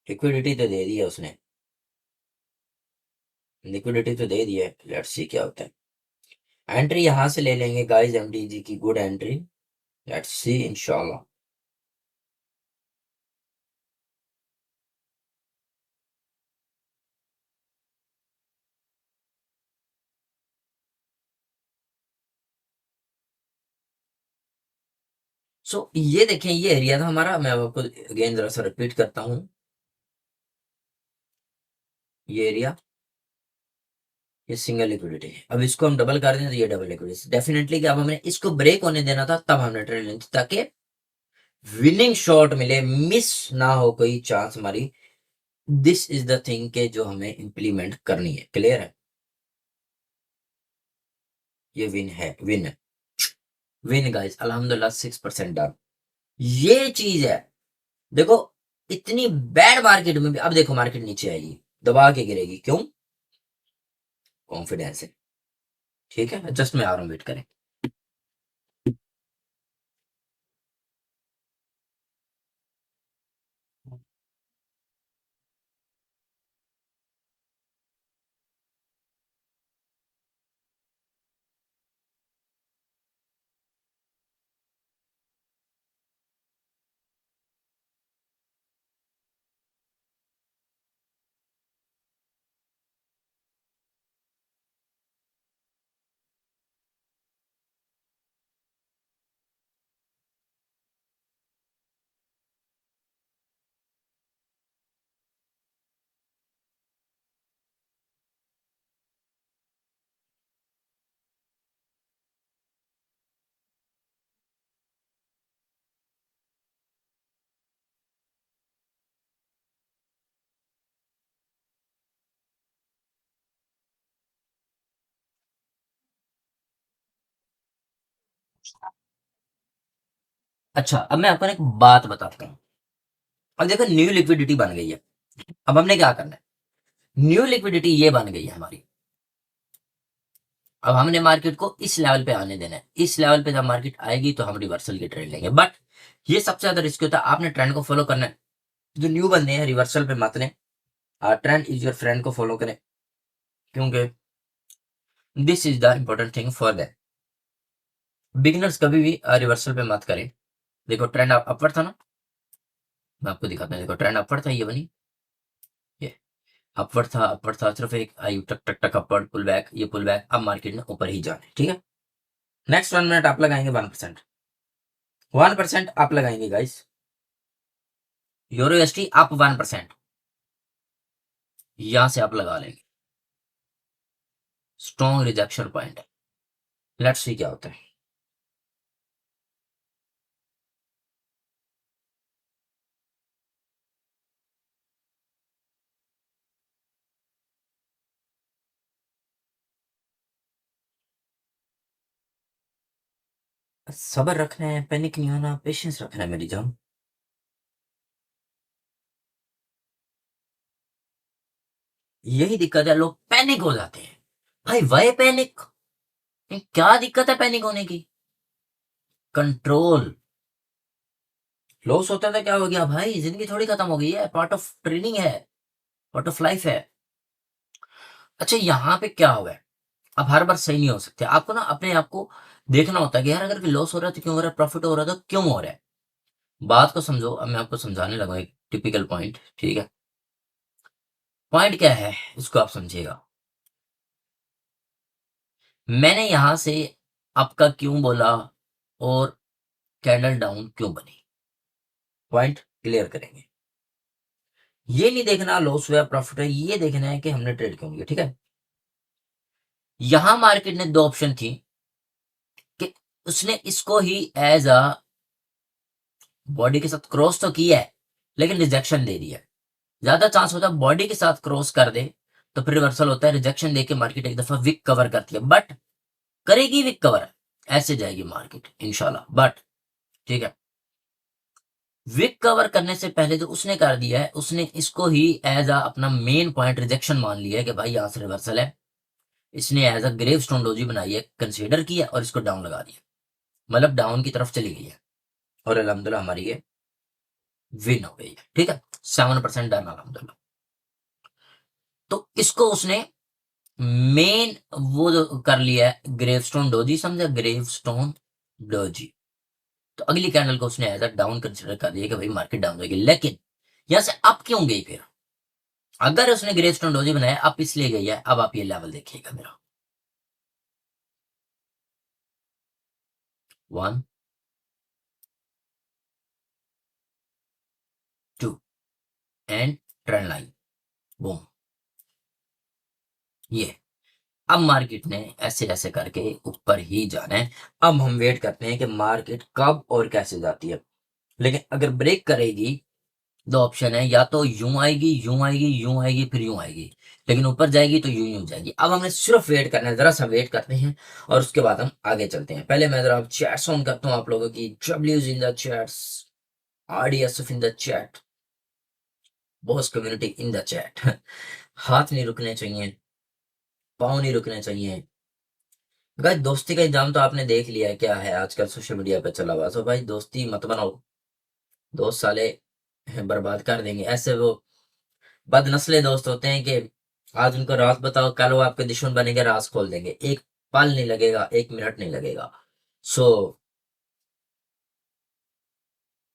Liquidity तो दे दी है उसने, लिक्विडिटी तो दे दी है, लेट्स सी क्या होता है। एंट्री यहां से ले लेंगे गाइस, एमडीजी की गुड एंट्री, लेट्स सी इंशाल्लाह। सो ये देखें, ये एरिया था हमारा। मैं आपको अगेन जरा सा रिपीट करता हूँ, ये एरिया, ये सिंगल लिक्विडिटी है। अब इसको हम डबल कर दें तो ये डबल लिक्विडिटी डेफिनेटली कि अब हमने इसको ब्रेक होने देना था, तब हमने ट्रेड लेनी थी ताकि विनिंग शॉट मिले, मिस ना हो कोई चांस हमारी। दिस इज द थिंग के जो हमें इंप्लीमेंट करनी है। क्लियर है, ये विन है, विन है, विन गाइस अल्हम्दुलिल्लाह 6% डन। ये चीज है, देखो इतनी बैड मार्केट में भी अब देखो मार्केट नीचे आएगी, दबा के गिरेगी, क्यों? कॉन्फिडेंस है। ठीक है, जस्ट मैं आ रहा हूँ, वेट करें। अच्छा, अब मैं आपको ना एक बात बताता हूँ। अब देखो न्यू लिक्विडिटी बन गई है। अब हमने क्या करना है, न्यू लिक्विडिटी ये बन गई है हमारी। अब हमने मार्केट को इस लेवल पे आने देना है। इस लेवल पे जब मार्केट आएगी तो हम रिवर्सल की ट्रेड लेंगे, बट ये सबसे ज्यादा रिस्क होता है। आपने ट्रेंड को फॉलो करना है। जो न्यू बंदे हैं रिवर्सल पे मत लें, ट्रेंड इज योर फ्रेंड को फॉलो करें, क्योंकि this is the important thing for that. Beginners कभी भी रिवर्सल पे मत करें। देखो ट्रेंड अपवर्ड था ना, मैं आपको दिखाता हूँ। देखो ट्रेंड अपवर्ड था, ये बनी, ये अपवर्ड था, सिर्फ एक आई टक टक टक अपवर्ड पुल बैक, ये पुल बैक, अब मार्केट ने ऊपर ही जाना है। ठीक है, नेक्स्ट 1 मिनट आप लगाएंगे 1%, 1% आप लगाएंगे गाइस। यूरो एसटी आप 1% यहां से आप लगा लेंगे। स्ट्रॉन्ग रिजेक्शन पॉइंट है, लेट्स सी क्या होता है। सबर रखना है, पैनिक नहीं होना, पेशेंस रखना है मेरी जान। यही दिक्कत है, लोग पैनिक हो जाते हैं। भाई वाई पैनिक? क्या दिक्कत है पैनिक होने की? कंट्रोल। लॉस होता था क्या हो गया भाई, जिंदगी थोड़ी खत्म हो गई है, पार्ट ऑफ ट्रेनिंग है, पार्ट ऑफ लाइफ है। अच्छा यहाँ पे क्या हुआ है, आप हर बार सही नहीं हो सकते। आपको ना अपने आप को देखना होता है कि यार अगर लॉस हो रहा है तो क्यों हो रहा है, प्रॉफिट हो रहा है तो क्यों हो रहा है। बात को समझो। अब मैं आपको समझाने लगा एक टिपिकल पॉइंट, ठीक है। पॉइंट क्या है इसको आप समझिएगा। मैंने यहां से आपका क्यों बोला और कैंडल डाउन क्यों बनी, पॉइंट क्लियर करेंगे। ये नहीं देखना लॉस हुआ प्रॉफिट है, ये देखना है कि हमने ट्रेड क्यों किया। ठीक है, यहां मार्केट ने दो ऑप्शन थी कि उसने इसको ही एज अ बॉडी के साथ क्रॉस तो किया है लेकिन रिजेक्शन दे दिया है। ज्यादा चांस होता है बॉडी के साथ क्रॉस कर दे तो फिर रिवर्सल होता है, रिजेक्शन देके मार्केट एक दफा विक कवर करती है, बट करेगी विक कवर, ऐसे जाएगी मार्केट इंशाल्लाह। बट ठीक है, विक कवर करने से पहले जो उसने कर दिया है, उसने इसको ही एज अ अपना मेन पॉइंट रिजेक्शन मान लिया है कि भाई यहां से रिवर्सल है। इसने as a grave stone doji बनाई है, कंसीडर किया और इसको डाउन लगा दिया, मतलब डाउन की तरफ चली गई है। और अल्हम्दुलिल्लाह हमारी ये विन हो गई है। ठीक है, 7% डन अल्हम्दुलिल्लाह। तो इसको उसने मेन वो जो कर लिया है ग्रेवस्टोन डोजी, समझा, ग्रेवस्टोन डोजी। तो अगली कैंडल को उसने एज अ डाउन कंसिडर कर दिया कि भाई मार्केट डाउन होगी, लेकिन यहां से अप क्यों गई फिर? अगर उसने ग्रेवस्टोन डोजी बनाया अप इसलिए गई है। अब आप ये लेवल देखिएगा मेरा, 1 2 एंड ट्रेंड लाइन, बूम, ये। अब मार्केट ने ऐसे ऐसे करके ऊपर ही जाना है। अब हम वेट करते हैं कि मार्केट कब और कैसे जाती है। लेकिन अगर ब्रेक करेगी, दो ऑप्शन है, या तो यूं आएगी, यूं आएगी, यूं आएगी, फिर यूं आएगी। लेकिन ऊपर जाएगी तो यूं यूं जाएगी। अब हमें सिर्फ वेट करना है, जरा सा वेट करते हैं और उसके बाद हम आगे चलते हैं। पहले मैं जरा चैट्स ऑन करता हूँ आप लोगों की, डब्ल्यूज in the chats. RDSF in the chat, boss community in the chat. हाथ नहीं रुकने चाहिए, पाँव नहीं रुकने चाहिए। भाई दोस्ती का एग्जाम तो आपने देख लिया है क्या है आजकल सोशल मीडिया पे चला हुआ। तो भाई दोस्ती मत बनाओ, दोस्त साले बर्बाद कर देंगे। ऐसे वो बदनस्ले दोस्त होते हैं कि आज उनको राज बताओ, कल वो आपके दुश्मन बनेंगे, राज खोल देंगे। एक पल नहीं लगेगा, एक मिनट नहीं लगेगा। सो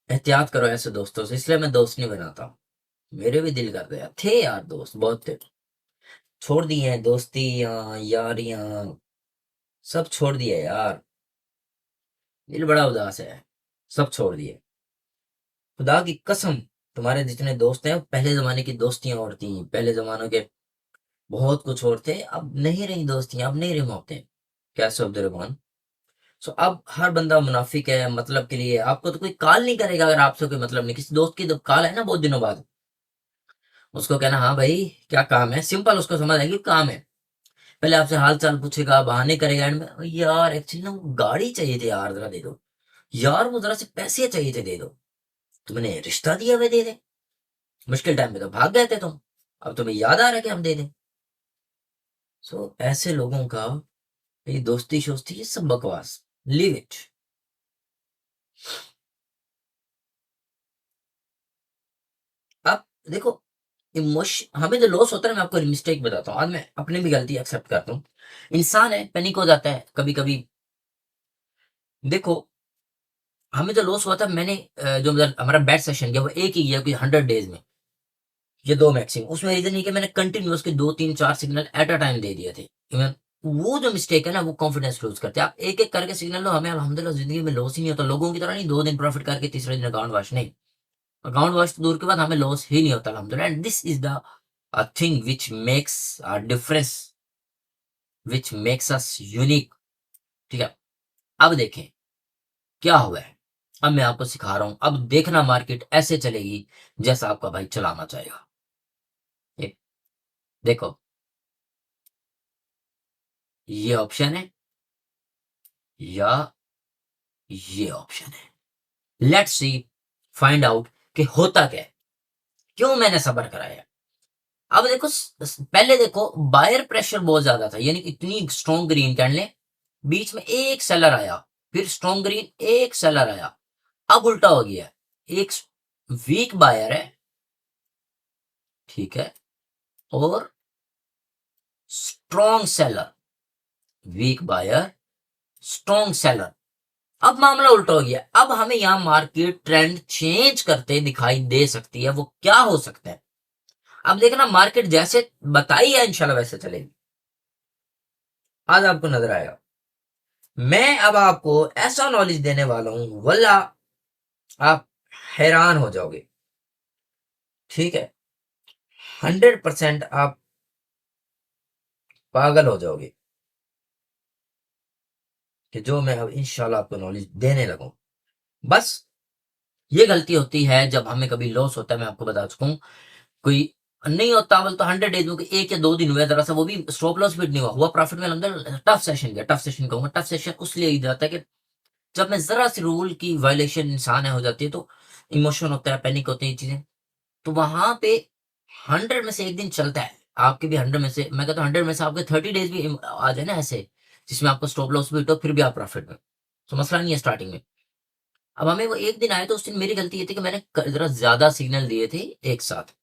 एहतियात करो ऐसे दोस्तों से, इसलिए मैं दोस्त नहीं बनाता। मेरे भी दिल करते हैं, थे यार दोस्त बहुत थे, छोड़ दिए हैं दोस्तियां यारियां, सब छोड़ दिए यार। दिल बड़ा उदास है, सब छोड़ दिए। खुदा की कसम, तुम्हारे जितने दोस्त हैं वो पहले जमाने की दोस्तियां और थी, पहले जमानों के बहुत कुछ और थे। अब नहीं रही दोस्तियां, अब नहीं रही मोहब्बतें। कैसे अब्दुलरहमान। सो अब हर बंदा मुनाफिक है, मतलब के लिए। आपको तो कोई कॉल नहीं करेगा अगर आपसे कोई मतलब नहीं। किसी दोस्त की जब कॉल है ना बहुत दिनों बाद, उसको कहना हाँ भाई क्या काम है, सिंपल उसको समझ आएगी काम है। पहले आपसे हाल चाल पूछेगा, बहाने करेगा एंड में, यार एक्चुअली ना वो गाड़ी चाहिए थी यार, जरा दे दो यार, वो जरा से पैसे चाहिए थे, दे दो। तुमने रिश्ता दिया हुआ, दे दे। मुश्किल टाइम में तो भाग गए थे तुम, अब तुम्हें याद आ रहा है कि हम दे दें। सो ऐसे लोगों का ये दोस्ती शोस्ती ये सब बकवास, लीव इट। आप देखो, इमोशन हमें जो लॉस होता है ना, मैं आपको मिस्टेक बताता हूँ, आज मैं अपनी भी गलती एक्सेप्ट करता हूँ। इंसान है, पैनिक हो जाता है कभी कभी। देखो, हमें जो लॉस हुआ था, मैंने जो मतलब हमारा बैड सेशन गया वो एक ही गया कि 100 डेज में, ये दो मैक्सिमम। उसमें रीजन ये कि मैंने कंटिन्यूस के 2 3 4 सिग्नल एट अ टाइम दे दिए थे। वो जो मिस्टेक है ना, वो कॉन्फिडेंस लूज करते हैं। आप एक एक करके सिग्नल लो, हमें अल्हम्दुलिल्लाह जिंदगी में लॉस ही नहीं होता। लोगों की तरह नहीं 2 दिन प्रॉफिट करके तीसरे दिन अकाउंट वॉश नहीं। अकाउंट वॉश तो दूर के बाद हमें लॉस ही नहीं होता अल्हम्दुलिल्लाह। And this is the thing which makes a difference, which makes us unique. ठीक है, अब देखें क्या हुआ है। अब मैं आपको सिखा रहा हूं, अब देखना मार्केट ऐसे चलेगी जैसा आपका भाई चलाना चाहेगा। ये देखो, ये ऑप्शन है या ये ऑप्शन है। लेट्स सी, फाइंड आउट कि होता क्या है, क्यों मैंने सबर कराया। अब देखो, पहले देखो बायर प्रेशर बहुत ज्यादा था, यानी इतनी स्ट्रॉन्ग ग्रीन कैंडल, बीच में एक सेलर आया, फिर स्ट्रॉन्ग ग्रीन, एक सेलर आया। अब उल्टा हो गया, एक वीक बायर है, ठीक है, और strong seller. Weak buyer, strong seller. अब मामला उल्टा हो गया। अब हमें यहां मार्केट ट्रेंड चेंज करते दिखाई दे सकती है। वो क्या हो सकता है, अब देखना मार्केट जैसे बताई है इंशाल्लाह वैसे चलेगी। आज आपको नजर आएगा। मैं अब आपको ऐसा नॉलेज देने वाला हूं, वल्ला आप हैरान हो जाओगे। ठीक है, 100% आप पागल हो जाओगे कि जो मैं अब इंशाल्लाह आपको नॉलेज देने लगूं। बस ये गलती होती है जब हमें कभी लॉस होता है। मैं आपको बता चुका हूं, कोई नहीं होता बोल तो 100 डेज में 1 या 2 दिन हुआ जरा सा, वो भी स्टॉप लॉस भी नहीं हुआ, हुआ प्रॉफिट में अंदर। टफ सेशन गया, टफ सेशन कहूंगा। टफ सेशन उसलिए ही जाता है कि जब मैं जरा सी रूल की वायलेशन इंसान है हो जाती है, तो इमोशन होता है, पैनिक होती है ये चीजें। तो वहां पे 100 में से एक दिन चलता है, आपके भी 100 में से, मैं कहता हूँ 100 में से आपके 30 डेज भी आ जाए ना ऐसे, जिसमें आपको स्टॉप लॉस भी तो फिर भी आप प्रॉफिट में। तो मसला नहीं है स्टार्टिंग में। अब हमें वो एक दिन आया, तो उस दिन मेरी गलती ये थी कि मैंने जरा ज्यादा सिग्नल दिए थे एक साथ,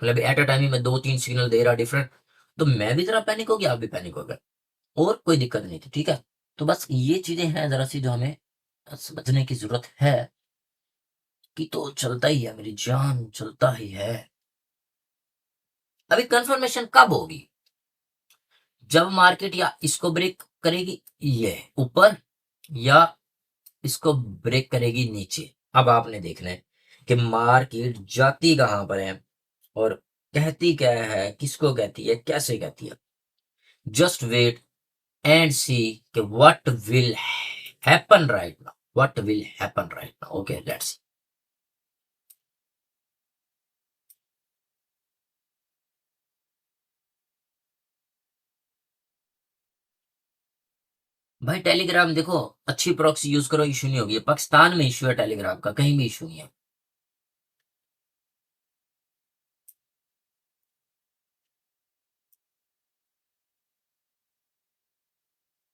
मतलब एट अ टाइम ही मैं 2 3 सिग्नल दे रहा डिफरेंट। तो मैं भी जरा पैनिक हो गया, आप भी पैनिक हो गए, और कोई दिक्कत नहीं थी। ठीक है, तो बस ये चीजें हैं जरा सी जो हमें समझने की जरूरत है कि तो चलता ही है मेरी जान, चलता ही है। अभी कंफर्मेशन कब होगी, जब मार्केट या इसको ब्रेक करेगी ये ऊपर, या इसको ब्रेक करेगी नीचे। अब आपने देखना है कि मार्केट जाती कहां पर है और कहती क्या है, किसको कहती है, कैसे कहती है। जस्ट वेट एंड सी कि what will happen right now, what will happen right now. Okay, let's see. भाई टेलीग्राम देखो, अच्छी प्रॉक्सी यूज करो, इशू नहीं होगी। पाकिस्तान में इशू है टेलीग्राम का, कहीं भी इशू नहीं है।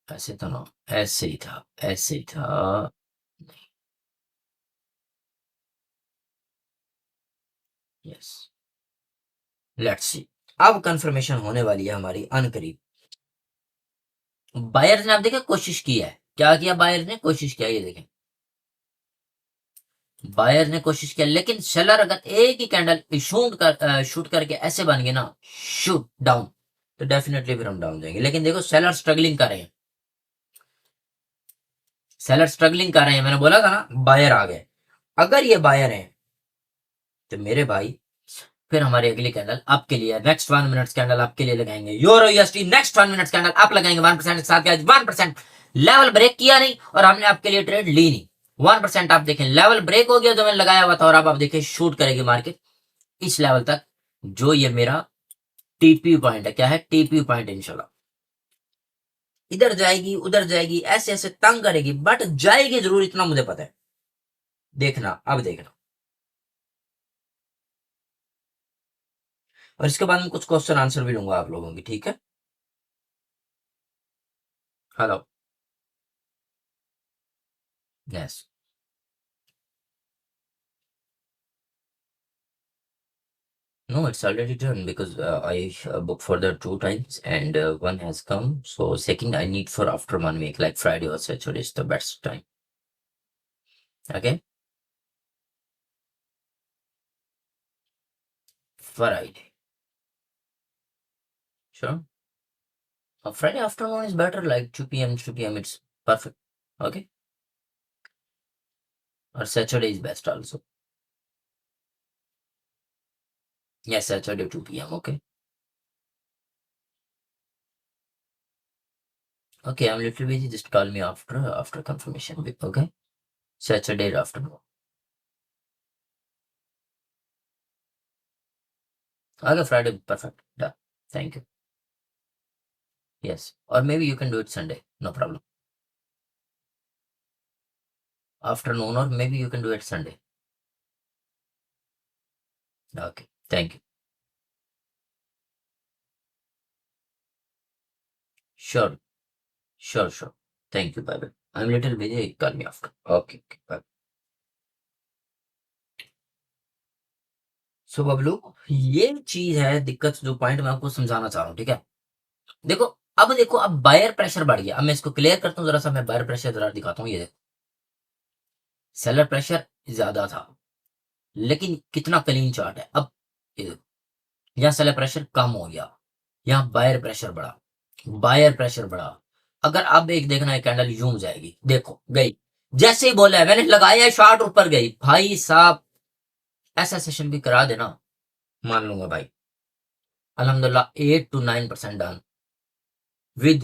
ऐसे तो ना, ऐसे ही था, ऐसे ही था। Yes, let's see. अब कंफर्मेशन होने वाली है हमारी अनकरीब। बायर ने आप देखें कोशिश की है, क्या किया बायर ने, कोशिश किया, ये देखें बायर ने कोशिश किया, लेकिन सेलर अगर एक ही कैंडल शूट करके ऐसे बन गए ना, शूट डाउन, तो डेफिनेटली फिर हम डाउन जाएंगे। लेकिन देखो सेलर स्ट्रगलिंग कर रहे हैं, सेलर स्ट्रगलिंग कर रहे हैं, मैंने बोला था ना बायर आ गए। अगर ये बायर हैं तो मेरे भाई फिर हमारी अगली कैंडल आपके लिए, नेक्स्ट 1 मिनट कैंडल आपके लिए लगाएंगे। Euro USD next 1 minute candle आप लगाएंगे 1% के साथ। 1% लेवल ब्रेक किया नहीं और हमने आपके लिए ट्रेड ली नहीं। 1% आप देखें लेवल ब्रेक हो गया जो मैंने लगाया हुआ था, और अब आप देखें शूट करेगी मार्केट इस लेवल तक, जो ये मेरा टीपी पॉइंट है। क्या है? TP point. इंशाल्लाह इधर जाएगी उधर जाएगी, ऐसे ऐसे तंग करेगी, बट जाएगी जरूर, इतना मुझे पता है। देखना, अब देखना। और इसके बाद में कुछ क्वेश्चन आंसर भी लूंगा आप लोगों की, ठीक है? Hello. Yes. No, it's already done because I booked for the 2 times and one has come. So second, I need for after 1 week, like Friday or Saturday is the best time. Okay, Friday. Sure. Friday afternoon is better, like 2 p.m. 2 p.m. It's perfect. Okay. Or Saturday is best also. Yes, Saturday 2 p.m. Okay. Okay, I'm little busy. Just call me after confirmation. Okay. Saturday afternoon. Okay, Friday perfect. Done. Thank you. Yes. Or maybe you can do it Sunday. No problem. Afternoon, or maybe you can do it Sunday. Okay. Thank you. Sure. Sure. Sure. Thank you. Bye bye. I'm little busy. Call me after. Okay. Okay. Bye. सो बबलू, ये चीज है दिक्कत, जो point मैं आपको समझाना चाह रहा हूँ, ठीक है? देखो, अब देखो, अब बायर प्रेशर बढ़ गया। अब मैं इसको क्लियर करता हूँ जरा सा, मैं बायर प्रेशर जरा दिखाता हूँ। ये देखो, सेलर प्रेशर ज्यादा था, लेकिन कितना क्लीन चार्ट है। अब ये देखो, यहाँ सेलर प्रेशर कम हो गया, यहाँ बायर प्रेशर बढ़ा, बायर प्रेशर बढ़ा। अगर अब एक देखना है कैंडल यूं जाएगी, देखो गई, जैसे ही बोला है मैंने लगाया शॉर्ट ऊपर गई, भाई साहब ऐसा सेशन भी करा देना, मान लूंगा भाई। अल्हम्दुलिल्लाह 8 to 9% done with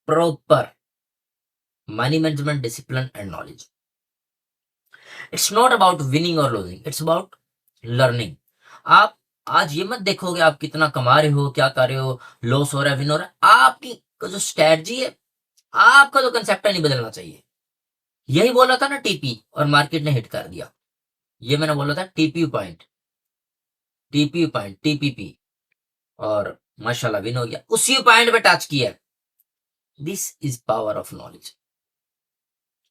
proper money management discipline and knowledge. It's not about winning और लूजिंग, इट्स अबाउट लर्निंग। आप आज ये मत देखोगे आप कितना कमा रहे हो, क्या कर रहे हो, लॉस हो रहा है, विन हो रहा है। आपकी जो स्ट्रेटजी है, आपका जो कंसेप्ट है, नहीं बदलना चाहिए। यही बोला था ना टीपी, और मार्केट ने हिट कर दिया। ये मैंने बोला था TP point, TP point, TPP, और माशाल्लाह विन हो गया, उसी पॉइंट पे टच किया। This is power of knowledge.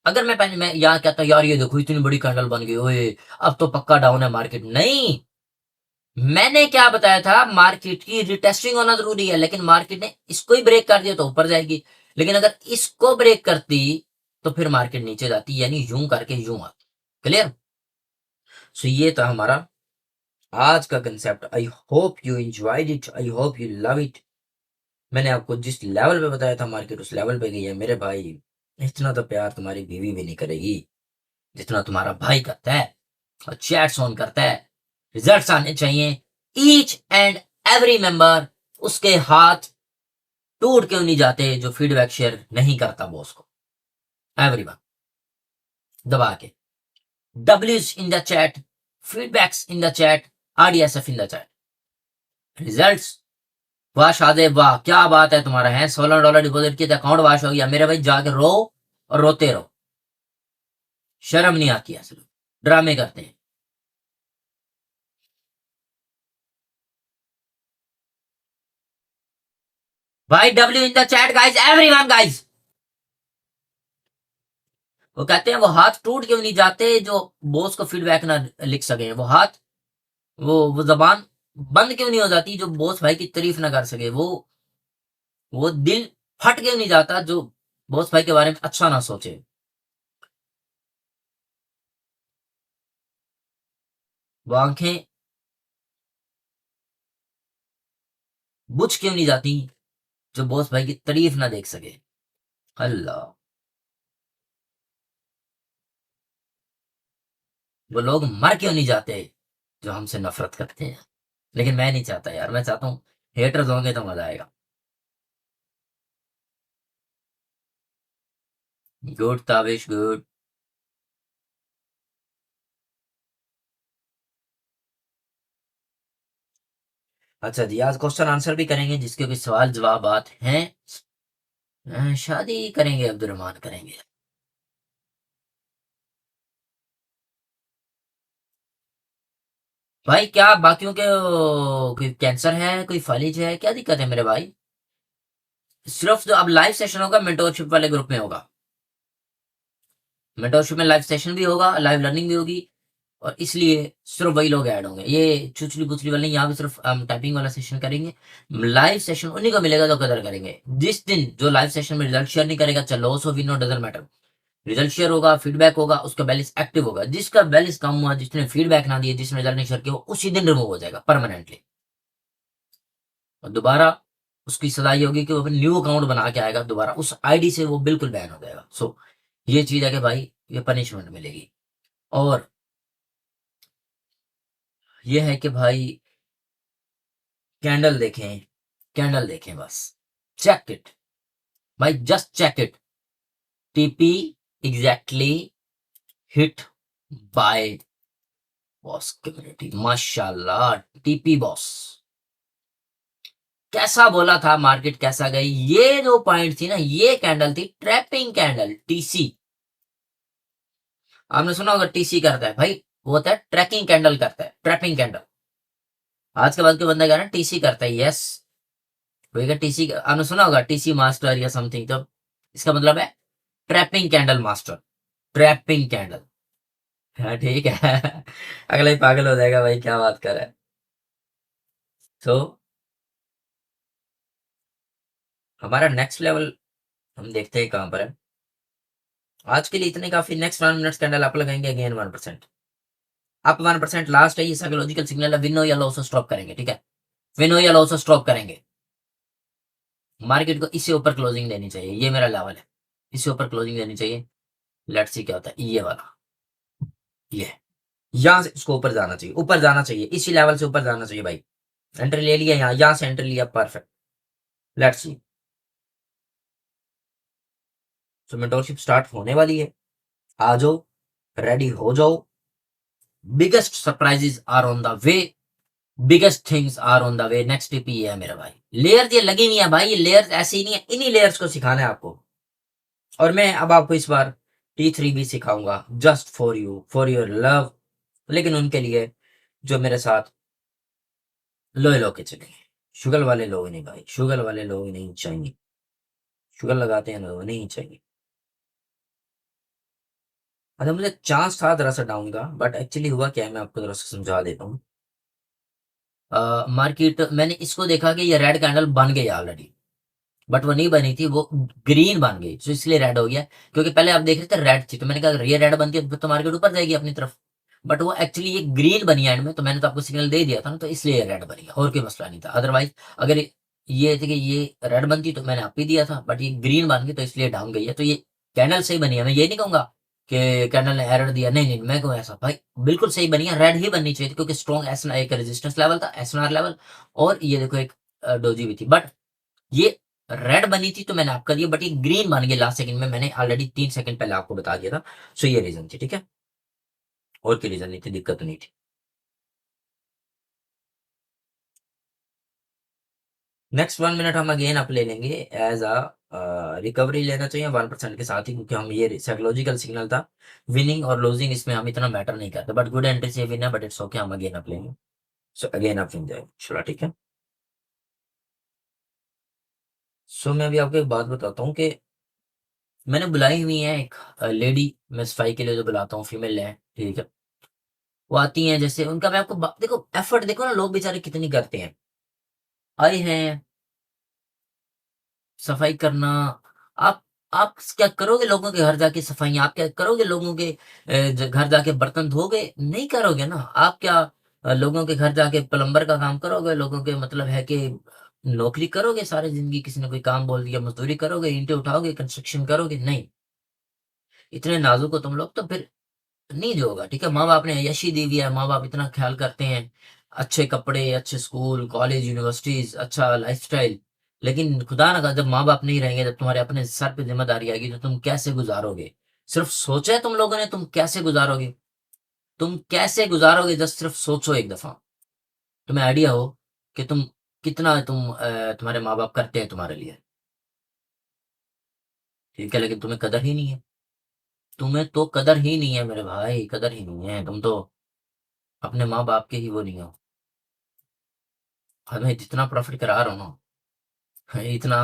अगर मैं पहले मैं यहाँ कहता यार ये देखो इतनी बड़ी कैंडल बन गई, ओए अब तो पक्का डाउन है मार्केट, नहीं। मैंने क्या बताया था, मार्केट की रिटेस्टिंग होना जरूरी है, लेकिन मार्केट ने इसको ही ब्रेक कर दिया तो ऊपर जाएगी, लेकिन अगर इसको ब्रेक करती तो फिर मार्केट नीचे जाती, यानी यूं करके यूं आती। क्लियर? सो ये था हमारा आज का concept. I hope you enjoyed it, I hope you love it. मैंने आपको जिस लेवल पे बताया था मार्केट उस लेवल पे गई है मेरे भाई। इतना तो प्यार तुम्हारी बीवी भी नहीं करेगी जितना तुम्हारा भाई करता है, और चैट्स ऑन करता है। रिजल्ट्स आने चाहिए, ईच एंड एवरी मेंबर, उसके हाथ टूट क्यों नहीं जाते जो फीडबैक शेयर नहीं करता बॉस को। एवरीवन दबा के, डब्ल्यूज in the chat, feedbacks in the chat, RDSF in the chat, results. वाह शादे वाह, क्या बात है तुम्हारा, है $16 डिपॉजिट किया, अकाउंट वाश हो गया। मेरे भाई जाके रो और रोते रहो, शर्म नहीं आती है, सिर्फ ड्रामे करते हैं। भाई W in the chat guys, everyone guys, वो कहते हैं वो हाथ टूट क्यों नहीं जाते जो बॉस को फीडबैक ना लिख सके, वो हाथ, वो जबान बंद क्यों नहीं हो जाती जो बॉस भाई की तारीफ ना कर सके, वो दिल फट क्यों नहीं जाता जो बॉस भाई के बारे में अच्छा ना सोचे, वो आंखें बुझ क्यों नहीं जाती जो बॉस भाई की तारीफ ना देख सके। अल्लाह, वो लोग मर क्यों नहीं जाते जो हमसे नफरत करते हैं। लेकिन मैं नहीं चाहता यार, मैं चाहता हूँ हेटर्स होंगे तो मजा आएगा। Good Tabish good. अच्छा जी, आज क्वेश्चन आंसर भी करेंगे जिसके भी सवाल जवाब हैं। शादी करेंगे, अब्दुलरहमान करेंगे। भाई क्या बाकियों के कोई कैंसर है, कोई फालिज है, क्या दिक्कत है मेरे भाई। सिर्फ जो अब लाइव सेशन होगा मेंटोरशिप वाले ग्रुप में होगा। मेंटोरशिप में लाइव सेशन भी होगा, लाइव लर्निंग भी होगी। और इसलिए सिर्फ वही लोग ऐड होंगे, ये चुचली पुचली वाले नहीं, यहाँ पे सिर्फ हम टाइपिंग वाला सेशन करेंगे। लाइव सेशन उन्हीं को मिलेगा जो कदर करेंगे। जिस दिन जो लाइव सेशन में रिजल्ट शेयर नहीं करेगा, चाहे लॉस हो विन हो, डजंट मैटर, रिजल्ट शेयर होगा, फीडबैक होगा, उसका बैलेंस एक्टिव होगा। जिसका बैलेंस कम हुआ, जिसने फीडबैक ना दिए, जिसने रिजल्ट नहीं शेयर किया, वो उसी दिन रिमूव हो जाएगा परमानेंटली। और दोबारा उसकी सजा ये होगी कि वो अपने न्यू अकाउंट बना के आएगा, दोबारा उस आईडी से वो बिल्कुल बैन हो जाएगा। सो ये चीज है कि भाई ये पनिशमेंट मिलेगी। और ये है कि भाई कैंडल देखें, कैंडल देखें बस, चेक इट भाई, just check it. TP exactly hit by boss community, माशाल्लाह। टीपी बॉस कैसा बोला था, मार्केट कैसा गई, ये जो पॉइंट थी ना, ये कैंडल थी ट्रैपिंग कैंडल, टीसी। आपने सुना होगा टीसी करता है भाई, वो होता है ट्रैकिंग कैंडल करता है, ट्रैपिंग कैंडल। आज के बाद के बंदा कह रहा है टीसी करता है, यस। कोई का टीसी, आपने सुना होगा टीसी मास्टर या समथिंग, तो इसका मतलब है trapping candle master, trapping candle. हाँ ठीक है। अगला ही पागल हो जाएगा भाई, क्या बात कर रहा है। तो हमारा नेक्स्ट लेवल हम देखते हैं कहां पर है। आज के लिए इतने काफी। नेक्स्ट 1 मिनट कैंडल आप लगाएंगे अगेन 1%, आप 1% लास्ट है, ये साइकोलॉजिकल सिग्नल है, विन हो या लॉस स्टॉप करेंगे, ठीक है। विन हो या लॉस स्टॉप करेंगे। मार्केट को इससे ऊपर क्लोजिंग देनी चाहिए, ये मेरा लेवल है, इससे ऊपर क्लोजिंग देनी चाहिए। लेट्स सी क्या होता है, ये वाला, ये यहाँ से इसको ऊपर जाना चाहिए, ऊपर जाना चाहिए, इसी लेवल से ऊपर जाना चाहिए भाई। एंट्री ले लिया, यहाँ यहाँ से एंट्री लिया, perfect. Let's see. So mentorship start होने वाली है, आ जाओ, रेडी हो जाओ। Biggest surprises are on the way, biggest things are on the way. Next tip ये है मेरा भाई, लेयर्स ये लगी नहीं है भाई, ये लेयर्स ऐसी ही नहीं है, इन्हीं लेयर्स को सिखाना है आपको। और मैं अब आपको इस बार T3 भी सिखाऊंगा, just for you, for your love. लेकिन उनके लिए जो मेरे साथ लोहे लो के चले, शुगर वाले लोग नहीं भाई, शुगर वाले लोग नहीं चाहिए, शुगर लगाते हैं लोग नहीं चाहिए। अच्छा, मुझे चांस था जरा सा डाउन का, बट एक्चुअली हुआ क्या है मैं आपको जरा सा समझा देता हूँ। मार्केट मैंने इसको देखा कि ये रेड कैंडल बन गई ऑलरेडी, बट वो नहीं बनी थी, वो ग्रीन बन गई, तो इसलिए रेड हो गया। क्योंकि पहले आप देख रहे थे रेड थी, तो मैंने कहा अगर ये रेड बनती है तो मार्केट ऊपर जाएगी अपनी तरफ। बट वो एक्चुअली ये ग्रीन बनी एंड में, तो मैंने तो आपको सिग्नल दे दिया था ना, तो इसलिए ये रेड बनी, और कोई मसला नहीं था। अदरवाइज अगर ये थी कि ये रेड बनती तो मैंने आप ही दिया था, बट ये ग्रीन बन गई तो इसलिए डाउन गई है। तो ये कैंडल सही बनी है, मैं ये नहीं कहूंगा कि कैंडल ने एरर दिया, नहीं नहीं, मैं कहूँ ऐसा भाई बिल्कुल सही बनी है, रेड ही बननी चाहिए थी, क्योंकि स्ट्रॉन्ग एस एक रेजिस्टेंस लेवल था, एसएनआर लेवल। और ये देखो एक डोजी भी थी, बट ये रेड बनी थी तो मैंने आपका दिया, बट ये ग्रीन बन गई लास्ट सेकंड में, मैंने ऑलरेडी 3 सेकंड पहले आपको बता दिया था। सो ये रीजन थी, ठीक है, और कोई रीजन नहीं थी, दिक्कत नहीं थी। नेक्स्ट 1 मिनट हम अगेन आप ले लेंगे एज अ रिकवरी लेना चाहिए 1% के साथ ही, क्योंकि हम ये साइकोलॉजिकल सिग्नल था। विनिंग और लूजिंग इसमें हम इतना मैटर नहीं करते, बट गुड एंट्री से विन है, बट इट्स ओके, हम अगेन आप लेंगे। सो अगेन आप विन जाएंगे, चलो ठीक है। सो मैं अभी आपको एक बात बताता हूँ कि मैंने बुलाई हुई है एक लेडी, मैं सफाई के लिए जो बुलाता हूँ फीमेल है, ठीक है। वो आती हैं, जैसे उनका मैं आपको देखो एफर्ट देखो ना, लोग बेचारे कितनी करते हैं, आए हैं सफाई करना। आप आप क्या करोगे लोगों के घर जाके सफाई? आप क्या करोगे लोगों के घर जाके बर्तन धोगे? नहीं करोगे ना। आप क्या लोगों के घर जाके प्लम्बर का काम करोगे? लोगों के मतलब है कि नौकरी करोगे सारी जिंदगी? किसी ने कोई काम बोल दिया, मजदूरी करोगे, ईंटें उठाओगे, कंस्ट्रक्शन करोगे? नहीं। इतने नाजुक हो तुम लोग तो फिर नहीं जो होगा, ठीक है। माँ बाप ने यशी दी हुई है, माँ बाप इतना ख्याल करते हैं, अच्छे कपड़े, अच्छे स्कूल कॉलेज यूनिवर्सिटीज, अच्छा लाइफस्टाइल। लेकिन खुदा ना जब माँ बाप नहीं रहेंगे, जब तुम्हारे अपने सर पे जिम्मेदारी आएगी, तो तुम कैसे गुजारोगे? सिर्फ सोचा है तुम लोगों ने, तुम कैसे गुजारोगे? तुम कैसे गुजारोगे? जस्ट सिर्फ सोचो एक दफा, तुम्हें आइडिया हो कि तुम कितना तुम्हारे माँ बाप करते हैं तुम्हारे लिए, ठीक है। लेकिन तुम्हें कदर ही नहीं है। तुम्हें तो कदर ही नहीं है मेरे भाई, कदर ही नहीं है। तुम तो अपने माँ बाप के ही वो नहीं हो। हमें जितना प्रॉफिट करा रहा हूँ ना, इतना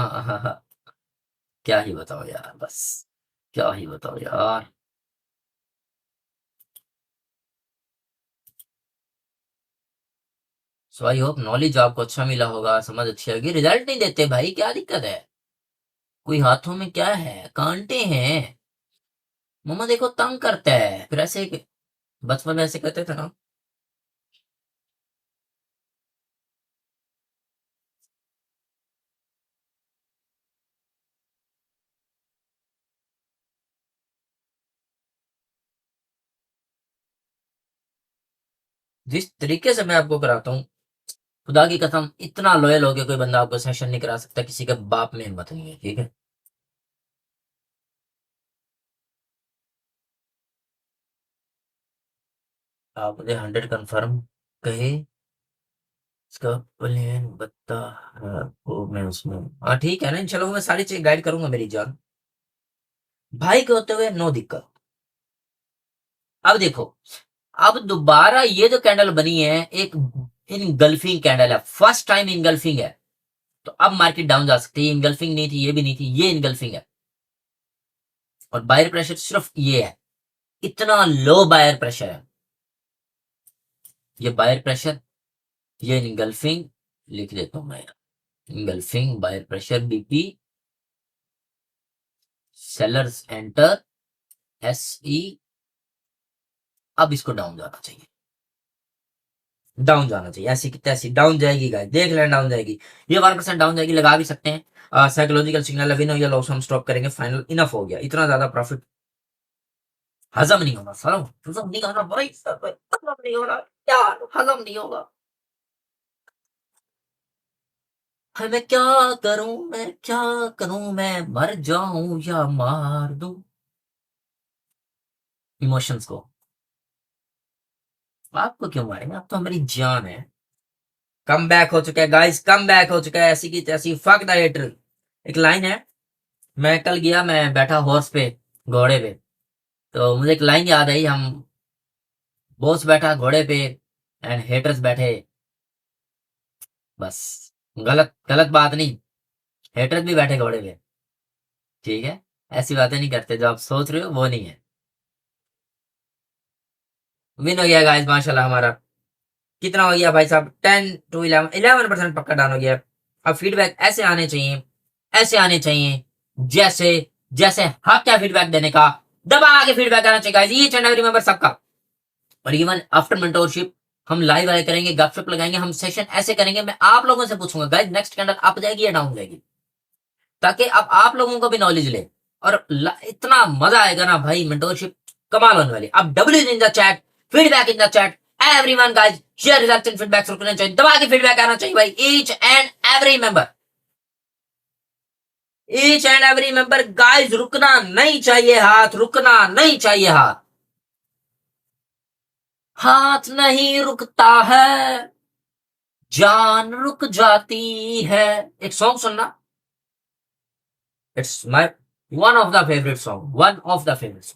क्या ही बताओ यार, बस क्या ही बताओ यार। सो आई होप नॉलेज आपको अच्छा मिला होगा, समझ अच्छी होगी। रिजल्ट नहीं देते भाई, क्या दिक्कत है? कोई हाथों में क्या है, कांटे हैं। मम्मा देखो तंग करता है, फिर ऐसे बचपन में ऐसे कहते थे ना। जिस तरीके से मैं आपको कराता हूँ, खुदा की कसम, इतना लॉयल हो गया कोई बंदा आपको सेशन नहीं करा सकता, किसी के बाप में हिम्मत नहीं है, ठीक है। आप मुझे 100 कंफर्म कहे, इसका प्लान बता। हाँ, वो मैं उसमें, हाँ ठीक है ना, चलो मैं सारी चीज गाइड करूंगा मेरी जान। भाई के होते हुए नो दिक्कत। अब देखो, अब दोबारा ये जो कैंडल बनी है, एक इनगल्फिंग कैंडल है, फर्स्ट टाइम इनगल्फिंग है। तो अब मार्केट डाउन जा सकती है। इनगल्फिंग नहीं थी, ये भी नहीं थी, ये इनगल्फिंग है। और बायर प्रेशर सिर्फ ये है, इतना लो बायर प्रेशर है। ये बायर प्रेशर, ये इनगल्फिंग, लिख देता हूं मैं, engulfing buyer pressure BP, sellers enter, S E. अब इसको डाउन जाना चाहिए, डाउन जाना चाहिए, ऐसी की तैसी डाउन जाएगी गाइस, देख लेना डाउन जाएगी। ये 1% डाउन जाएगी, लगा भी सकते हैं। साइकोलॉजिकल सिग्नल विन हो या लॉस, हम स्टॉप करेंगे, फाइनल इनफ हो गया, इतना ज्यादा प्रॉफिट हजम नहीं होगा सर, हजम नहीं होगा भाई सर, हजम नहीं हो रहा यार, हजम नहीं होगा। है मैं क्या करूं, मैं क्या करूं, मैं मर जाऊं या मार दूं इमोशंस को। आपको क्यों मारेंगे, आप तो हमारी जान है। कम बैक हो चुका है गाइस, कम बैक हो चुका है, ऐसी की तैसी, फक द हेटर। एक लाइन है, मैं कल गया, मैं बैठा हॉर्स पे, घोड़े पे, तो मुझे एक लाइन याद आई, हम बॉस बैठा घोड़े पे एंड हेटर्स बैठे, बस। गलत गलत बात नहीं, हेटर्स भी बैठे घोड़े पे, ठीक है। ऐसी बातें नहीं करते, जो आप सोच रहे हो वो नहीं है। विन हो गया गाइस माशाल्लाह हमारा। कितना हो गया भाई साहब, 10 to 11, 11% पक्का डाउन हो गया। अब फीडबैक ऐसे आने चाहिए, ऐसे आने चाहिए, जैसे जैसे हक क्या फीडबैक देने का, दबा के फीडबैक आना चाहिए guys, each and every member सबका। और इवन आफ्टर मेंटोरशिप हम लाइव आए करेंगे, गपशप लगाएंगे, हम सेशन ऐसे करेंगे, मैं आप लोगों से पूछूंगा गाइस नेक्स्ट कैंडल अप जाएगी या डाउन जाएगी, ताकि अब आप लोगों को भी नॉलेज ले। और इतना मजा आएगा ना भाई, मेंटोरशिप कमाल होने वाली। अब W in the chat, feedback in the chat, everyone guys, share results and feedbacks रुकने चाहिए, दबा के फीडबैक आना चाहिए भाई, each and every member, each and every member guys, रुकना नहीं चाहिए हाथ, रुकना नहीं चाहिए हाथ, हाथ नहीं रुकता है, जान रुक जाती है। एक सॉन्ग सुनना, it's my one of the favourite song, one of the favourite.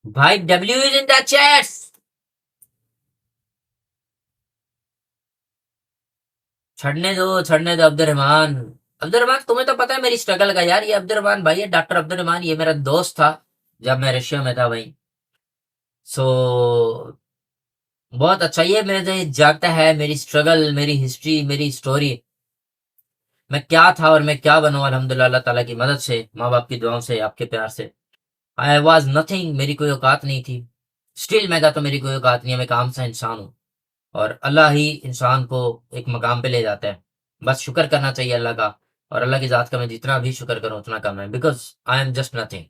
भाई W is in the chats, छड़ने दो अब्दुल रहमान। अब्दुलरहमान तुम्हें तो पता है मेरी स्ट्रगल का यार, ये अब्दुलरहमान भाई है, डॉक्टर अब्दुलरहमान, ये मेरा दोस्त था जब मैं रशिया में था भाई। सो बहुत अच्छा, ये मेरे जागता है मेरी स्ट्रगल, मेरी हिस्ट्री, मेरी स्टोरी, मैं क्या था और मैं क्या बनूं अल्हम्दुलिल्लाह अल्लाह ताला की मदद से, माँ बाप की दुआओं से, आपके प्यार से। आई वॉज नथिंग, मेरी कोई औकात नहीं थी। स्टिल मैं तो मेरी कोई औकात नहीं है, मैं एक आम सा इंसान हूँ। और अल्लाह ही इंसान को एक मकाम पे ले जाता है। बस शुक्र करना चाहिए अल्लाह का। और अल्लाह की ज़ात का मैं जितना भी शुक्र करूँ उतना कम है, because I am just nothing.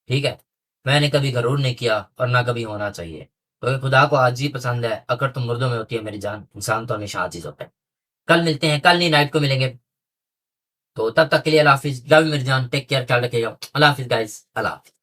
ठीक है? मैंने कभी गरूर नहीं किया और ना कभी होना चाहिए। क्योंकि खुदा को आजिज़ी पसंद है, अकड़ तो मुर्दों में होती है मेरी जान, इंसान तो हमेशा आजिज़ होता है। कल मिलते हैं, कल नहीं नाइट को मिलेंगे। तो तब तक के लिए अल्लाह हाफ़िज़, लव यू मेरी जान, टेक केयर, ख्याल रखिएगा। अल्लाह हाफ़िज़ गाइज़, अल्लाह हाफ़िज़।